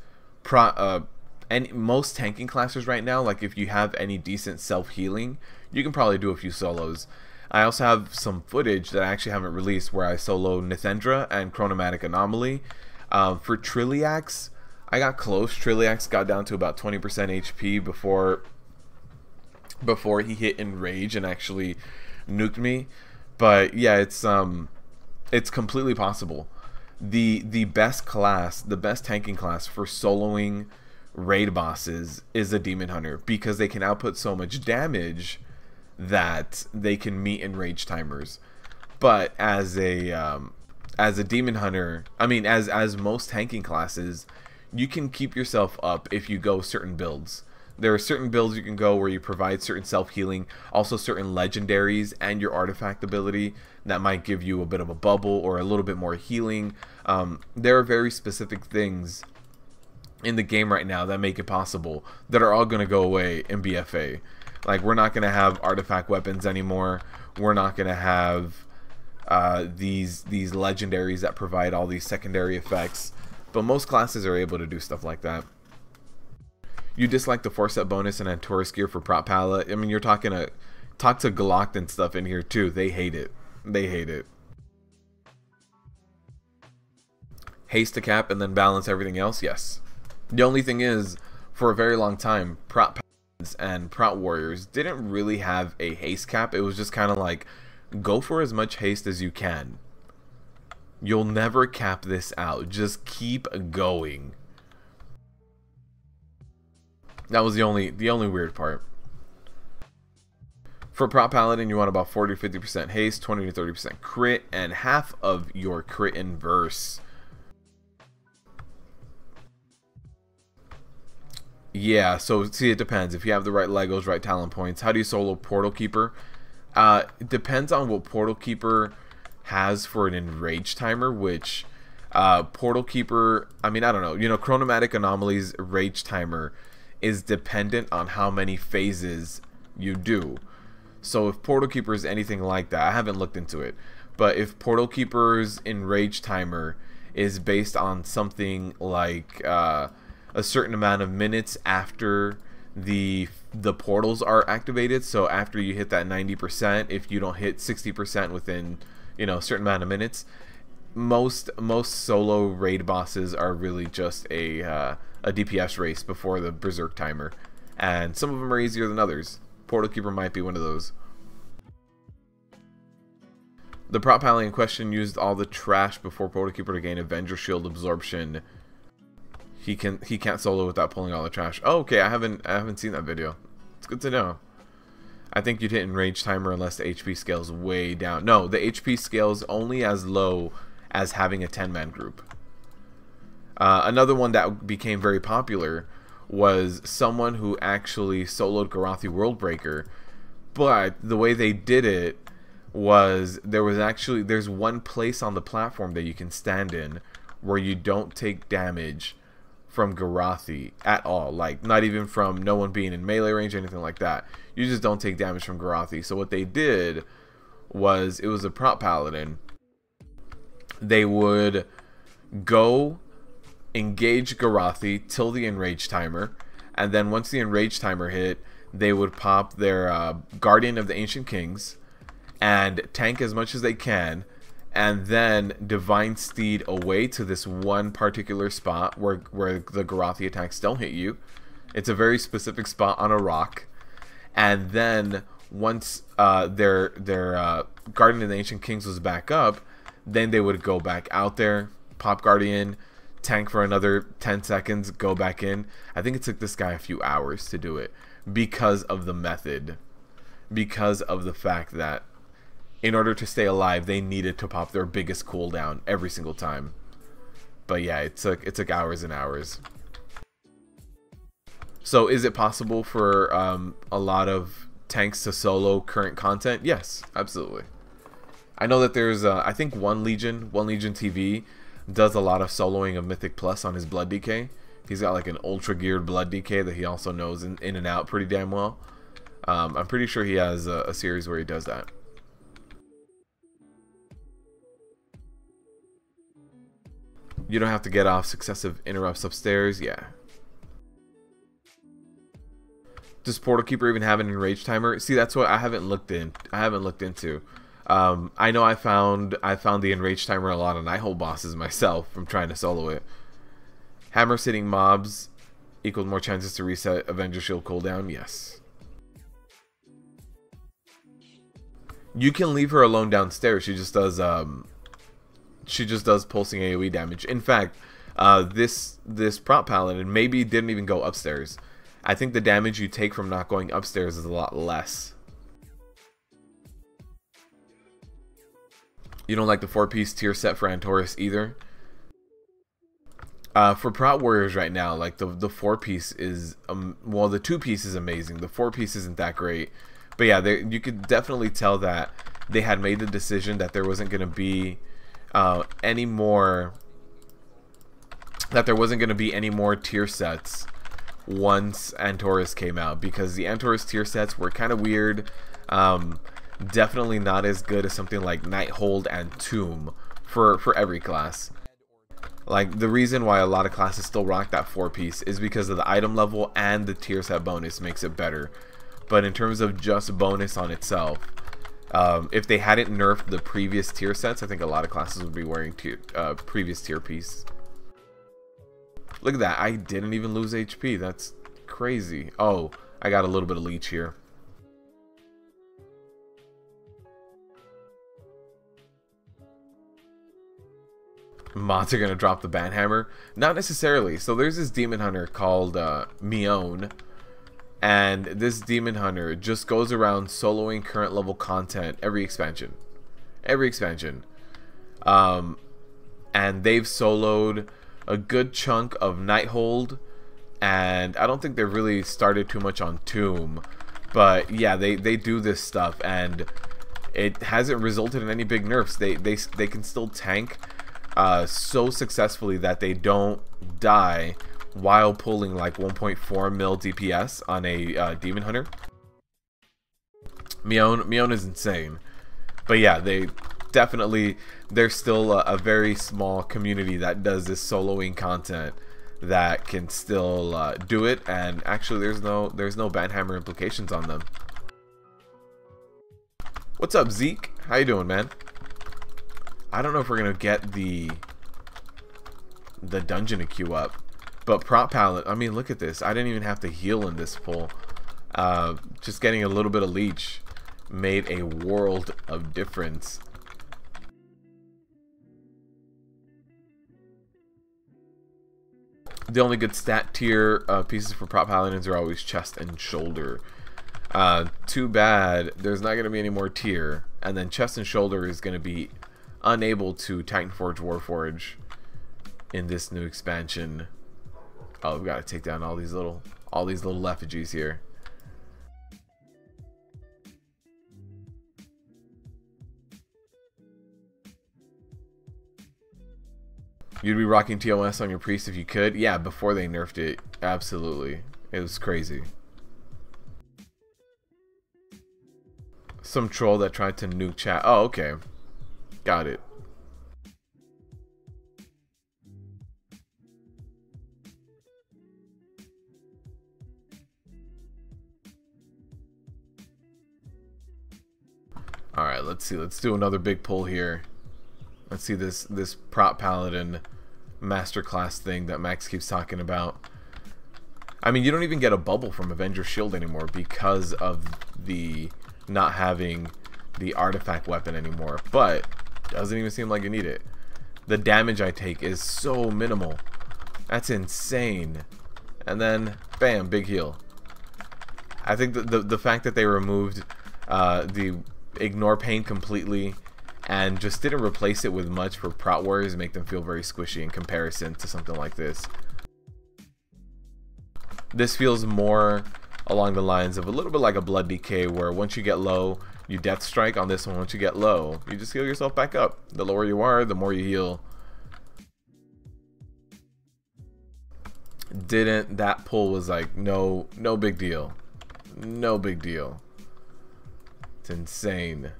most tanking classes right now, like if you have any decent self-healing, you can probably do a few solos. I also have some footage that I actually haven't released where I solo Nithendra and Chronomatic Anomaly. For Trilliax, I got close. Trilliax got down to about 20% HP before he hit Enrage and actually nuked me. But yeah, it's completely possible. The best class, the best tanking class for soloing raid bosses is a Demon Hunter, because they can output so much damage that they can meet Enrage timers. But as a Demon Hunter, I mean, as most tanking classes, you can keep yourself up if you go certain builds. There are certain builds you can go where you provide certain self-healing, also certain legendaries and your artifact ability that might give you a bit of a bubble or a little bit more healing. There are very specific things in the game right now that make it possible that are all going to go away in BFA. Like, we're not going to have artifact weapons anymore. We're not going to have these legendaries that provide all these secondary effects. But most classes are able to do stuff like that. You dislike the 4-set bonus and Antorus gear for Prot Pala. I mean, you're talk to Galoct and stuff in here too. They hate it. They hate it. Haste to cap and then balance everything else? Yes. The only thing is, for a very long time, Prot Paladins and Prot Warriors didn't really have a haste cap. It was just kind of like, go for as much haste as you can. You'll never cap this out. Just keep going. That was the only weird part. For Prot Paladin, you want about 40 to 50% haste, 20 to 30% crit, and half of your crit inverse. Yeah, so see, it depends. If you have the right Legos, right talent points. How do you solo Portal Keeper? It depends on what Portal Keeper has for an enrage timer, which Portal Keeper, I mean, I don't know. You know, Chronomatic Anomaly's rage timer is dependent on how many phases you do. So if Portal Keeper is anything like that, I haven't looked into it, but if Portal Keeper's enrage timer is based on something like a certain amount of minutes after the portals are activated, so after you hit that 90%, if you don't hit 60% within, you know, a certain amount of minutes, most solo raid bosses are really just a DPS race before the Berserk timer, and some of them are easier than others. Portal Keeper might be one of those. The Prot Paladin in question used all the trash before Portal Keeper to gain Avenger Shield absorption. He can't solo without pulling all the trash. Oh, okay, I haven't seen that video. It's good to know. I think you'd hit enrage timer unless the HP scales way down. No, the HP scales only as low as having a 10-man group. Another one that became very popular was someone who actually soloed Garathi Worldbreaker, but the way they did it was there's one place on the platform that you can stand in where you don't take damage from Garathi at all, like not even from no one being in melee range or anything like that. You just don't take damage from Garathi. So what they did was, it was a Prot Paladin. They would go engage Garathi till the enrage timer, and then once the enrage timer hit, they would pop their Guardian of the Ancient Kings and tank as much as they can, and then Divine Steed away to this one particular spot where the Garathi attacks don't hit you. It's a very specific spot on a rock, and then once their Guardian of the Ancient Kings was back up, then they would go back out there, pop Guardian, tank for another 10 seconds, go back in. I think it took this guy a few hours to do it because of the method, because of the fact that in order to stay alive, they needed to pop their biggest cooldown every single time. But yeah, it took hours and hours. So is it possible for a lot of tanks to solo current content? Yes, absolutely. I know that there's, I think one Legion TV does a lot of soloing of Mythic Plus on his Blood DK. He's got like an ultra geared Blood DK that he also knows in and out pretty damn well. I'm pretty sure he has a series where he does that. You don't have to get off successive interrupts upstairs. Yeah. Does Portal Keeper even have an enrage timer? See, that's what I haven't looked into. I know I found the enrage timer a lot on Nighthold bosses myself from trying to solo it. Hammer sitting mobs equals more chances to reset Avenger Shield cooldown. Yes. You can leave her alone downstairs. She just does pulsing AoE damage. In fact, this Prot Paladin maybe didn't even go upstairs. I think the damage you take from not going upstairs is a lot less. You don't like the 4-piece tier set for Antorus either? For Prot Warriors right now, like the 4-piece is, well, the 2-piece is amazing. The 4-piece isn't that great. But yeah, you could definitely tell that they had made the decision that there wasn't going to be any more tier sets once Antorus came out, because the Antorus tier sets were kind of weird. Definitely not as good as something like Nighthold and Tomb for every class. Like, the reason why a lot of classes still rock that 4-piece is because of the item level and the tier set bonus makes it better. But in terms of just bonus on itself, if they hadn't nerfed the previous tier sets, I think a lot of classes would be wearing previous tier piece. Look at that, I didn't even lose HP. That's crazy. Oh, I got a little bit of leech here. Mods are gonna drop the banhammer? Not necessarily. So there's this demon hunter called Mion, and this demon hunter just goes around soloing current level content every expansion. And they've soloed a good chunk of Nighthold, and I don't think they've really started too much on Tomb, but yeah, they do this stuff, and it hasn't resulted in any big nerfs. They can still tank so successfully that they don't die while pulling like 1.4 mil DPS on a demon hunter. Mion is insane. But yeah, there's still a very small community that does this soloing content that can still do it, and actually there's no banhammer implications on them. What's up, Zeke? How you doing, man? I don't know if we're gonna get the dungeon to queue up, but Prot Paladin, I mean, look at this. I didn't even have to heal in this pull. Just getting a little bit of leech made a world of difference. The only good stat tier pieces for Prot Paladins are always chest and shoulder. Too bad there's not going to be any more tier, and then chest and shoulder is going to be unable to Titanforge Warforge in this new expansion. Oh, we've got to take down all these little effigies here. You'd be rocking TOS on your priest if you could? Yeah, before they nerfed it. Absolutely. It was crazy. Some troll that tried to nuke chat. Oh, okay. Got it. Alright, let's see. Let's do another big pull here. Let's see this Prot Paladin masterclass thing that Max keeps talking about. I mean, you don't even get a bubble from Avenger Shield anymore because of the not having the artifact weapon anymore, but doesn't even seem like you need it. The damage I take is so minimal. That's insane. And then bam, big heal. I think the fact that they removed the ignore pain completely and just didn't replace it with much for Prot Warriors make them feel very squishy in comparison to something like this. This feels more along the lines of a little bit like a Blood Decay, where once you get low, you Death Strike. On this one, once you get low, you just heal yourself back up. The lower you are, the more you heal. That pull was like no big deal. No big deal. It's insane.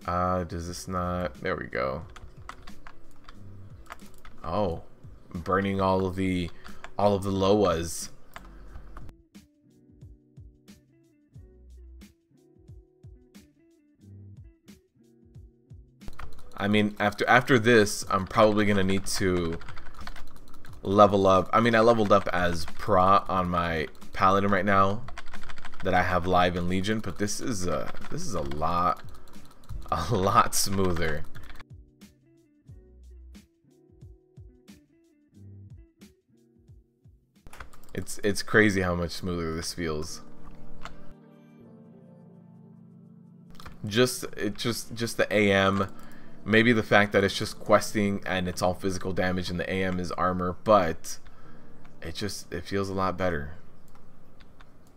Does this not? There we go. Oh, burning all of the Loas. I mean, after this, I'm probably gonna need to level up. I mean, I leveled up as Prot on my Paladin right now that I have live in Legion, but this is a lot smoother. It's crazy how much smoother this feels. Just the AM. Maybe the fact that it's just questing and it's all physical damage and the AM is armor, but it feels a lot better.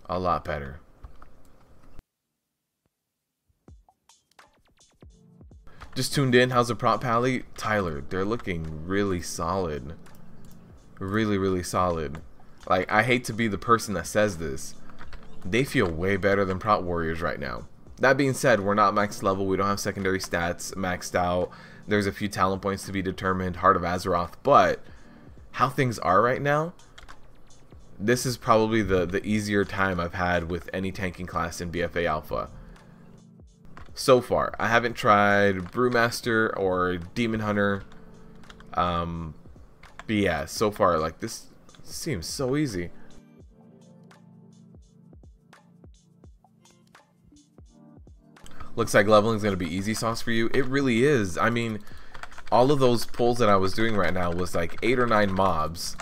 A lot better. Just tuned in. How's the Prot Pally? Tyler, they're looking really solid. Really solid. Like, I hate to be the person that says this. They feel way better than Prot Warriors right now. That being said, we're not max level. We don't have secondary stats maxed out. There's a few talent points to be determined. Heart of Azeroth. But how things are right now, this is probably the easier time I've had with any tanking class in BFA Alpha. So far, I haven't tried Brewmaster or Demon Hunter. But yeah, so far, like, this seems so easy. Looks like leveling is going to be easy sauce for you. It really is. I mean, all of those pulls that I was doing right now was like 8 or 9 mobs,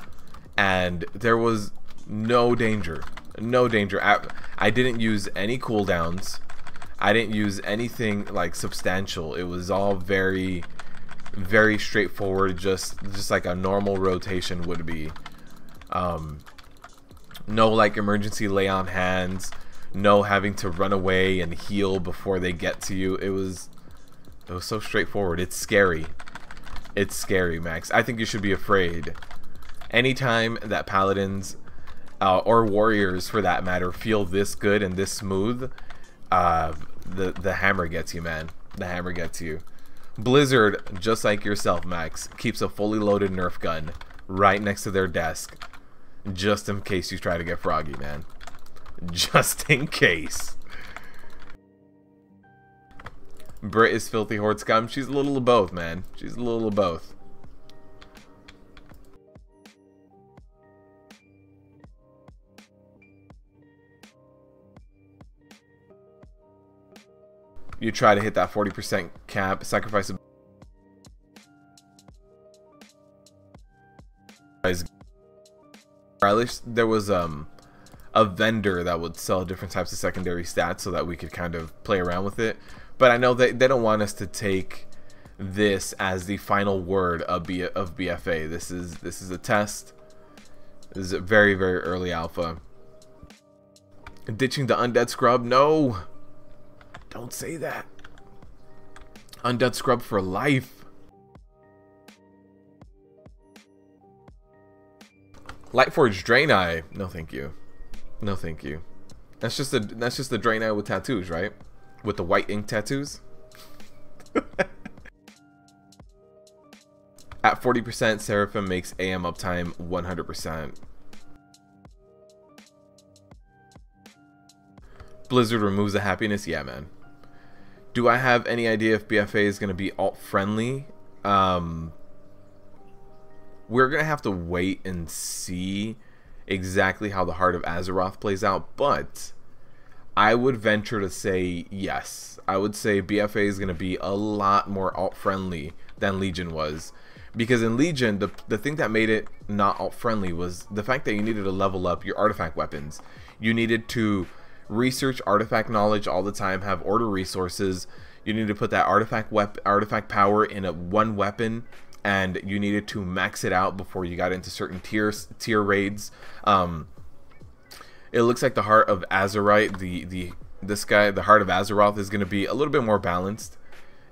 and there was no danger. No danger. I didn't use any cooldowns. I didn't use anything like substantial. It was all very straightforward, just like a normal rotation would be. No like emergency lay on hands. No having to run away and heal before they get to you. It was so straightforward. It's scary. It's scary, Max. I think you should be afraid. Anytime that Paladins or Warriors, for that matter, feel this good and this smooth, the hammer gets you, man. The hammer gets you. Blizzard, just like yourself, Max, keeps a fully loaded Nerf gun right next to their desk, just in case you try to get froggy, man. Just in case. Brit is filthy Horde scum. She's a little of both, man. She's a little of both. You try to hit that 40% cap, sacrifice a... At least there was a vendor that would sell different types of secondary stats so that we could kind of play around with it. But I know they don't want us to take this as the final word of BFA. This is a test. This is a very early alpha. Ditching the undead scrub? No! Don't say that. Undead scrub for life. Lightforge Drain Eye? No, thank you. No, thank you. That's just the Drain Eye with tattoos, right? With the white ink tattoos. At 40%, Seraphim makes AM uptime 100%. Blizzard removes the happiness. Yeah, man. Do I have any idea if BFA is going to be alt friendly? We're going to have to wait and see exactly how the Heart of Azeroth plays out, but I would venture to say yes. I would say BFA is going to be a lot more alt friendly than Legion was, because in Legion the thing that made it not alt friendly was the fact that you needed to level up your artifact weapons. You needed to research artifact knowledge all the time, have order resources. You needed to put that artifact power in one weapon, and you needed to max it out before you got into certain tier raids. It looks like the Heart of Azeroth, this guy, the Heart of Azeroth, is going to be a little bit more balanced.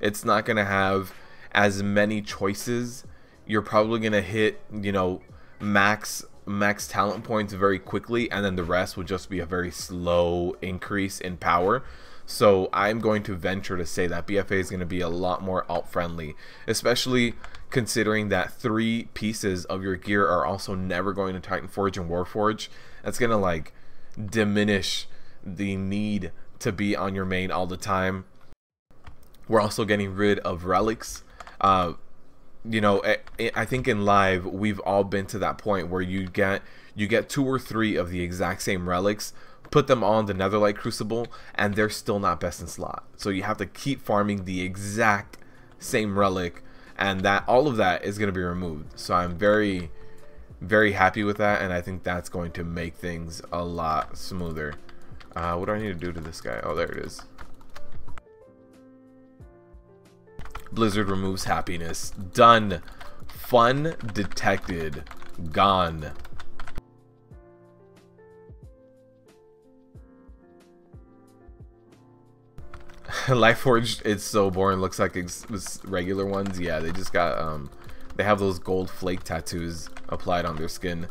It's not going to have as many choices. You're probably going to hit, you know, max talent points very quickly, and then the rest will just be a very slow increase in power. So I'm going to venture to say that BFA is going to be a lot more alt friendly, especially considering that 3 pieces of your gear are also never going to Titanforge and Warforge. That's going to like diminish the need to be on your main all the time. We're also getting rid of relics. You know, I think in live we've all been to that point where you get 2 or 3 of the exact same relics, put them on the Netherlight Crucible, and they're still not best in slot. So you have to keep farming the exact same relic, and that all of that is going to be removed. So I'm very, very happy with that, and I think that's going to make things a lot smoother. What do I need to do to this guy? Oh, there it is. Blizzard removes happiness. Done. Fun detected. Gone. Lifeforged, it's so boring. Looks like it's regular ones. Yeah, they just got they have those gold flake tattoos applied on their skin.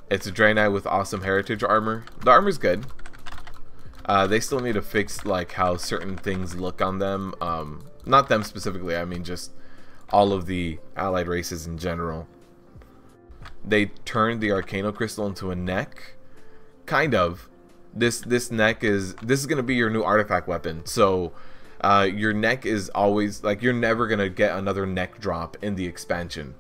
It's a Draenei with awesome heritage armor. The armor's good. They still need to fix like how certain things look on them. Not them specifically, I mean just all of the allied races in general. They turned the Arcano Crystal into a neck. Kind of. This neck is gonna be your new artifact weapon. So your neck is always like, you're never gonna get another neck drop in the expansion.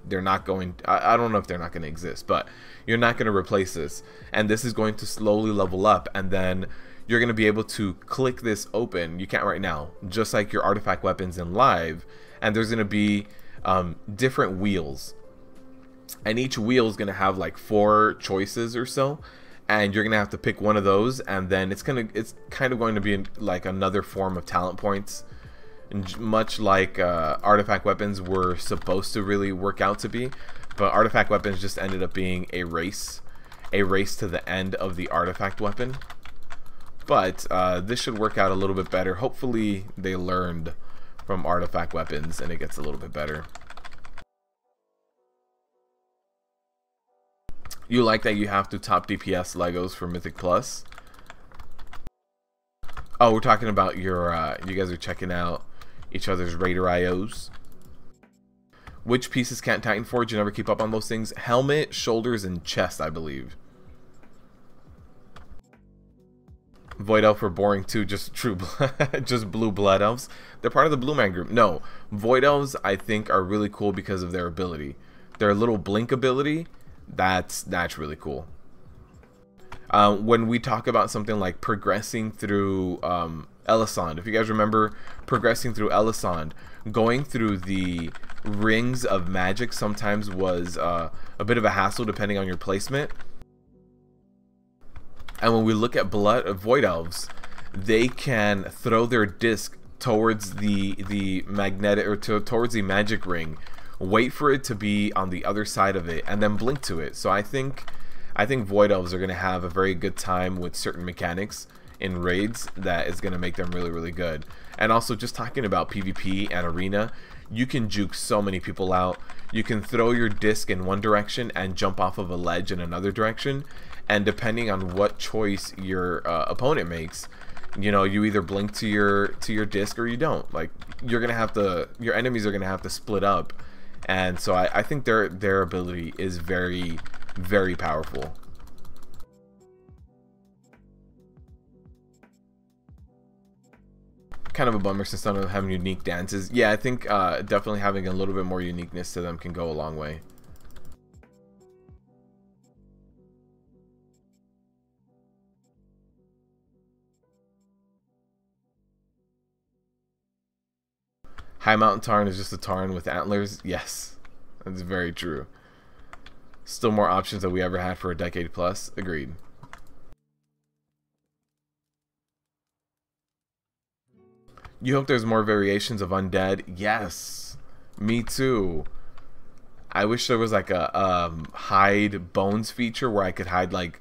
They're not going, I don't know if they're not going to exist, but you're not going to replace this, and this is going to slowly level up, and then you're going to be able to click this open. You can't right now, just like your artifact weapons in live, and there's going to be different wheels, and each wheel is going to have like 4 choices or so, and you're going to have to pick one of those, and then it's kind of going to be like another form of talent points. And much like artifact weapons were supposed to really work out to be, but artifact weapons just ended up being a race to the end of the artifact weapon. But this should work out a little bit better. Hopefully they learned from artifact weapons and it gets a little bit better. You like that you have to top DPS Legos for Mythic Plus? Oh, we're talking about your you guys are checking out each other's Raider IOs. Which pieces can't Titanforge? You never keep up on those things. Helmet, shoulders, and chest, I believe. Void Elf are boring too, just just blue blood elves. They're part of the Blue Man group. No, Void Elves I think are really cool because of their ability. Their little blink ability, that's really cool. When we talk about something like progressing through Elisand, if you guys remember progressing through Elisand, going through the rings of magic sometimes was a bit of a hassle depending on your placement. And when we look at Void Elves, they can throw their disc towards the magnetic or towards the magic ring, wait for it to be on the other side of it, and then blink to it. So I think Void Elves are going to have a very good time with certain mechanics in raids that is going to make them really good. And also, just talking about PvP and arena, you can juke so many people out. You can throw your disc in one direction and jump off of a ledge in another direction, and depending on what choice your opponent makes, you know, you either blink to your disc or you don't. Like, you're gonna have to, your enemies are gonna have to split up, and so I think their ability is very powerful. Kind of a bummer since none of them have unique dances. Yeah, I think definitely having a little bit more uniqueness to them can go a long way. High Mountain Tarn is just a Tarn with antlers. Yes, that's very true. Still more options than we ever had for a decade plus. Agreed. You hope there's more variations of undead? Yes, me too. I wish there was like a hide bones feature where I could hide like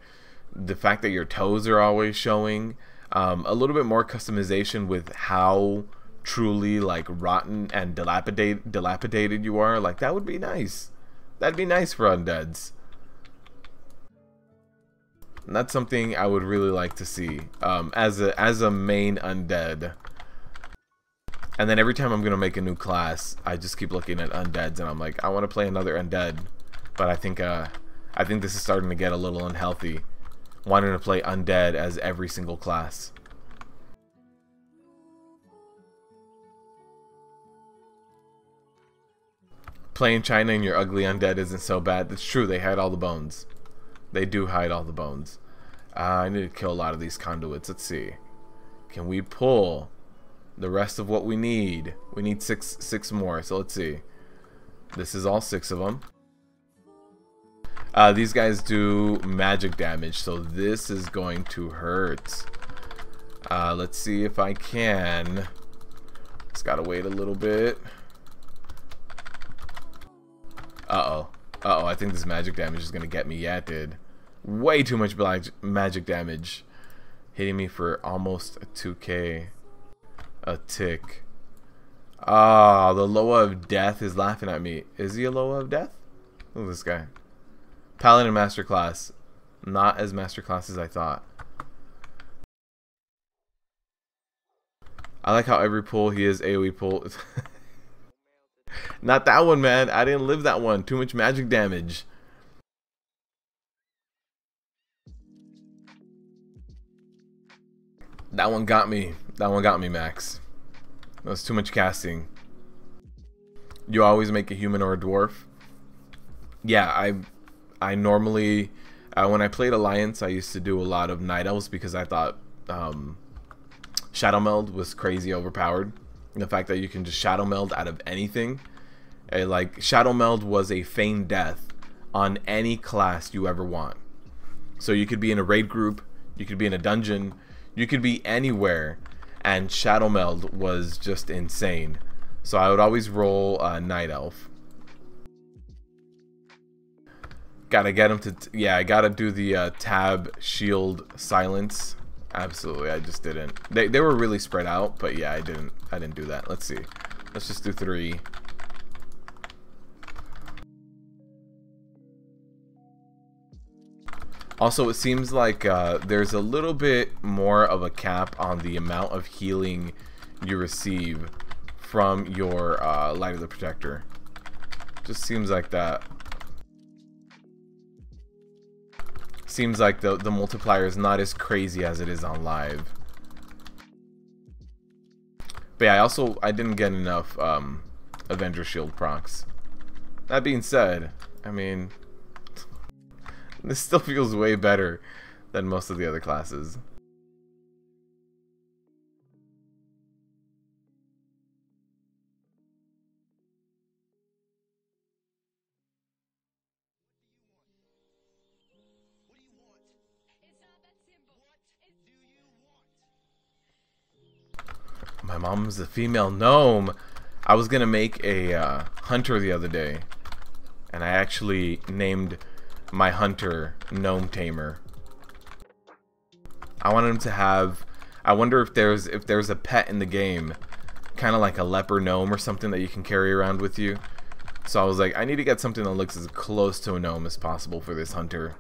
the fact that your toes are always showing. A little bit more customization with how truly like rotten and dilapidated you are. Like that would be nice. That'd be nice for undeads. And that's something I would really like to see as a main undead. And then every time I'm gonna make a new class, I just keep looking at undeads, and I'm like, I want to play another undead, but I think this is starting to get a little unhealthy, wanting to play undead as every single class. Playing China and your ugly undead isn't so bad. It's true, they hide all the bones. They do hide all the bones. I need to kill a lot of these conduits. Let's see. Can we pull the rest of what we need? We need six more, so let's see. This is all 6 of them. These guys do magic damage, so this is going to hurt. Let's see if I can. Just gotta wait a little bit. Uh-oh. Uh-oh, I think this magic damage is gonna get me. Yeah, it did. Way too much magic damage. Hitting me for almost 2k. A tick. Ah, the Loa of Death is laughing at me. Is he a Loa of Death? Look at this guy. Paladin Masterclass. Not as Masterclass as I thought. I like how every pull he is AoE pull. Not that one, man. I didn't live that one. Too much magic damage. That one got me. That one got me, Max. That was too much casting. You always make a human or a dwarf? Yeah, I normally, when I played Alliance, I used to do a lot of Night Elves because I thought Shadow Meld was crazy overpowered. And the fact that you can just Shadow Meld out of anything. Like, Shadow Meld was a feigned death on any class you ever want. So you could be in a raid group, you could be in a dungeon, you could be anywhere, and Shadow Meld was just insane. So I would always roll Night Elf. Gotta get him to, yeah, I gotta do the tab shield silence. Absolutely, I just didn't. They were really spread out, but yeah, I didn't do that. Let's see. Let's just do 3. Also, it seems like there's a little bit more of a cap on the amount of healing you receive from your Light of the Protector. Just seems like that. Seems like the multiplier is not as crazy as it is on live. But yeah, I didn't get enough Avenger Shield procs. That being said, I mean, this still feels way better than most of the other classes. My mom's a female gnome. I was gonna make a hunter the other day, and I actually named my hunter Gnome Tamer. I wanted him to have, I wonder if there's a pet in the game, kind of like a leper gnome or something that you can carry around with you. So I was like, I need to get something that looks as close to a gnome as possible for this hunter.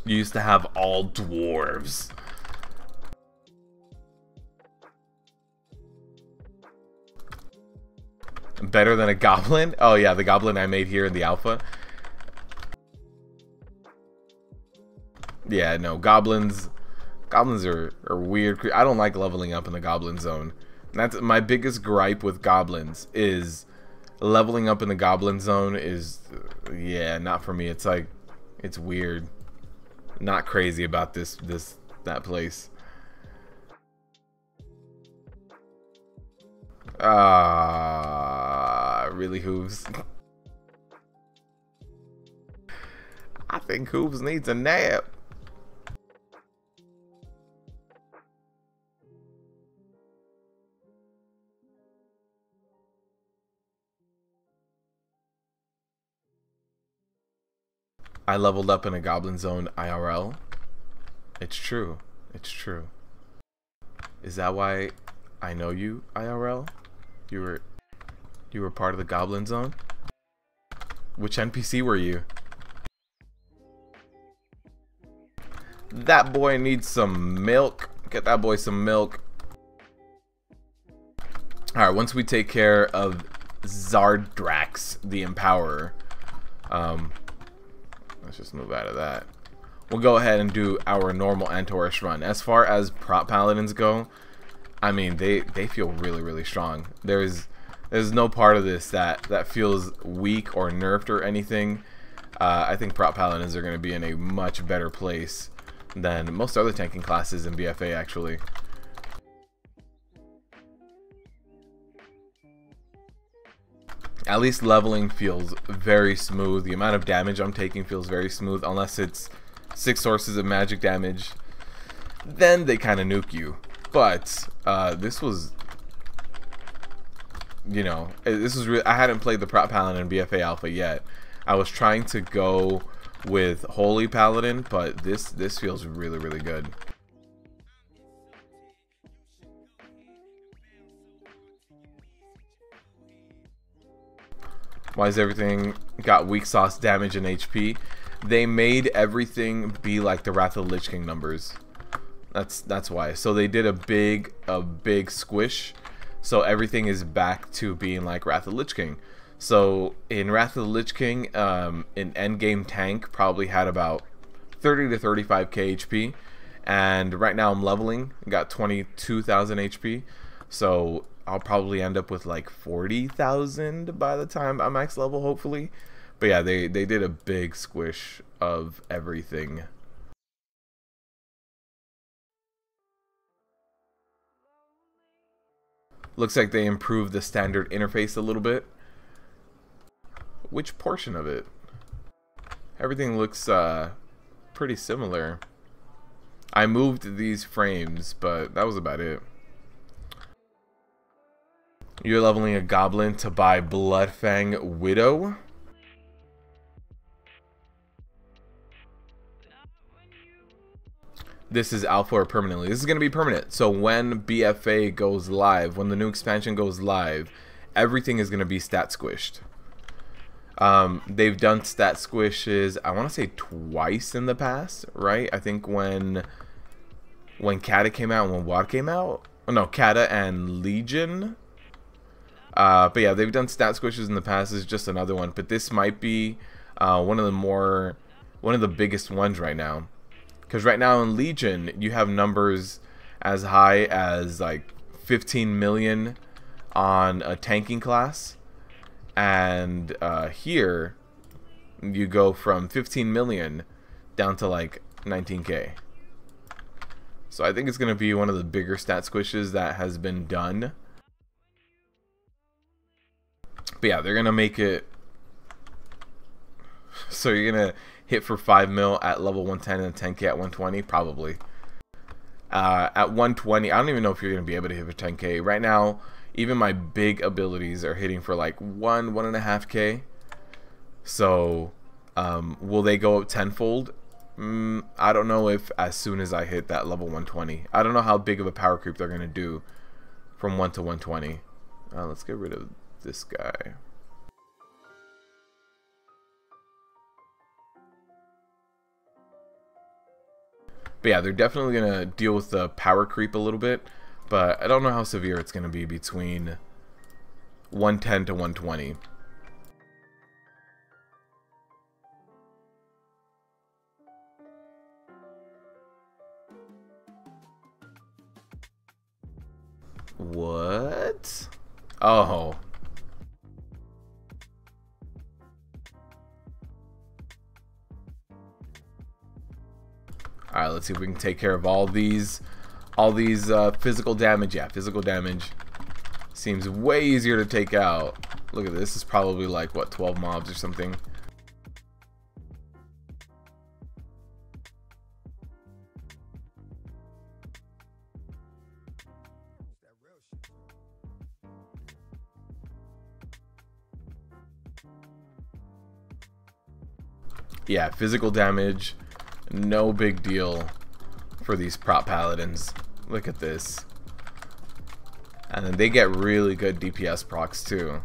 You used to have all dwarves. Better than a goblin? Oh yeah, the goblin I made here in the alpha. Yeah, no, goblins are weird. I don't like leveling up in the goblin zone. That's my biggest gripe with goblins, is leveling up in the goblin zone is, yeah, not for me. It's like, it's weird. Not crazy about that place. Really, Hooves? I think Hooves needs a nap. I leveled up in a goblin zone IRL. It's true. It's true. Is that why I know you IRL? You were part of the goblin zone? Which NPC were you? That boy needs some milk. Get that boy some milk. Alright, once we take care of Sargeras, the Empowerer, let's just move out of that. We'll go ahead and do our normal Antorish run. As far as Prot Paladins go, I mean, they feel really, really strong. There's no part of this that feels weak or nerfed or anything. I think Prot Paladins are going to be in a much better place than most other tanking classes in BFA, actually. At least leveling feels very smooth. The amount of damage I'm taking feels very smooth, unless it's 6 sources of magic damage. Then they kind of nuke you. But this was, you know, this was I hadn't played the Prot Paladin in BFA Alpha yet. I was trying to go with Holy Paladin, but this feels really, really good. Why is everything got weak sauce damage and HP? They made everything be like the Wrath of the Lich King numbers. That's why. So they did a big squish. So everything is back to being like Wrath of the Lich King. So in Wrath of the Lich King, an endgame tank probably had about 30 to 35k HP. And right now I'm leveling, got 22,000 HP. So I'll probably end up with like 40,000 by the time I'm max level, hopefully. But yeah, they did a big squish of everything. Looks like they improved the standard interface a little bit. Which portion of it? Everything looks pretty similar. I moved these frames, but that was about it. You're leveling a goblin to buy Bloodfang Widow. This is alpha or permanently. This is going to be permanent. So when BFA goes live, when the new expansion goes live, everything is going to be stat squished. They've done stat squishes, I want to say twice in the past, right? I think when Kata came out and when WoD came out. Oh, no, Kata and Legion. But yeah, they've done stat squishes in the past. This is just another one. But this might be one of the biggest ones right now. Because right now in Legion, you have numbers as high as like 15 million on a tanking class. And here, you go from 15 million down to like 19k. So I think it's going to be one of the bigger stat squishes that has been done. But yeah, they're going to make it so you're going to hit for 5 mil at level 110 and 10k at 120, probably. At 120, I don't even know if you're going to be able to hit for 10k. Right now, even my big abilities are hitting for like 1.5k. So, will they go up tenfold? I don't know if as soon as I hit that level 120. I don't know how big of a power creep they're going to do from 1 to 120. Let's get rid of this guy. But yeah, they're definitely going to deal with the power creep a little bit. But I don't know how severe it's going to be between 110 to 120. What? Oh. Alright, let's see if we can take care of all these physical damage. Yeah, physical damage seems way easier to take out. Look at this. This is probably like, what, 12 mobs or something. yeah, physical damage, no big deal for these prot paladins. Look at this. And then they get really good DPS procs too.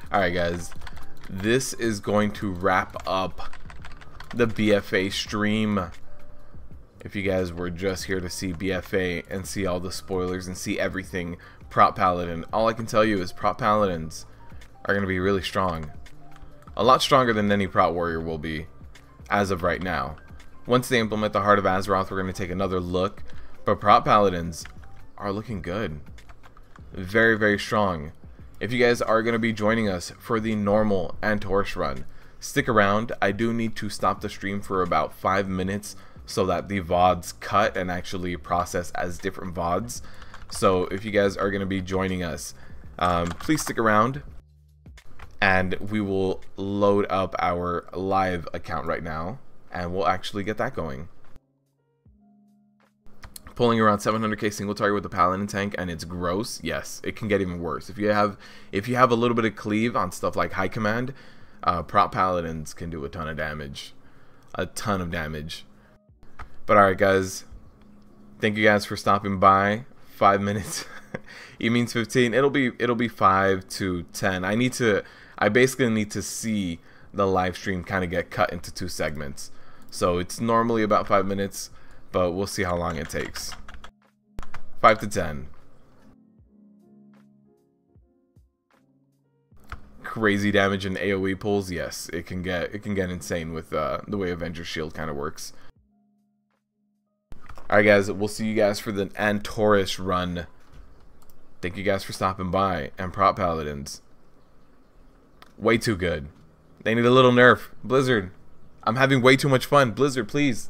Alright guys, this is going to wrap up the BFA stream. If you guys were just here to see BFA and see all the spoilers and see everything Prot Paladin, all I can tell you is Prot Paladins are going to be really strong. A lot stronger than any Prot Warrior will be as of right now. Once they implement the Heart of Azeroth, we're going to take another look, but Prot Paladins are looking good. Very, very strong. If you guys are going to be joining us for the normal and Taurus run, stick around. I do need to stop the stream for about 5 minutes so that the VODs cut and actually process as different VODs. So if you guys are going to be joining us, please stick around and we will load up our live account right now and we'll actually get that going. Pulling around 700k single target with the Paladin tank, and it's gross. Yes, it can get even worse. If you have a little bit of cleave on stuff like high command, Prot Paladins can do a ton of damage. A ton of damage. But alright guys, thank you guys for stopping by. 5 minutes. It means 15. It'll be 5 to 10. I basically need to see the live stream kind of get cut into 2 segments. So it's normally about 5 minutes, but we'll see how long it takes. 5 to 10. Crazy damage in AoE pulls. Yes, it can get insane with the way Avenger's Shield kind of works. Alright guys, we'll see you guys for the Taurus run. Thank you guys for stopping by. And Prot Paladins, way too good. They need a little nerf. Blizzard, I'm having way too much fun. Blizzard, please.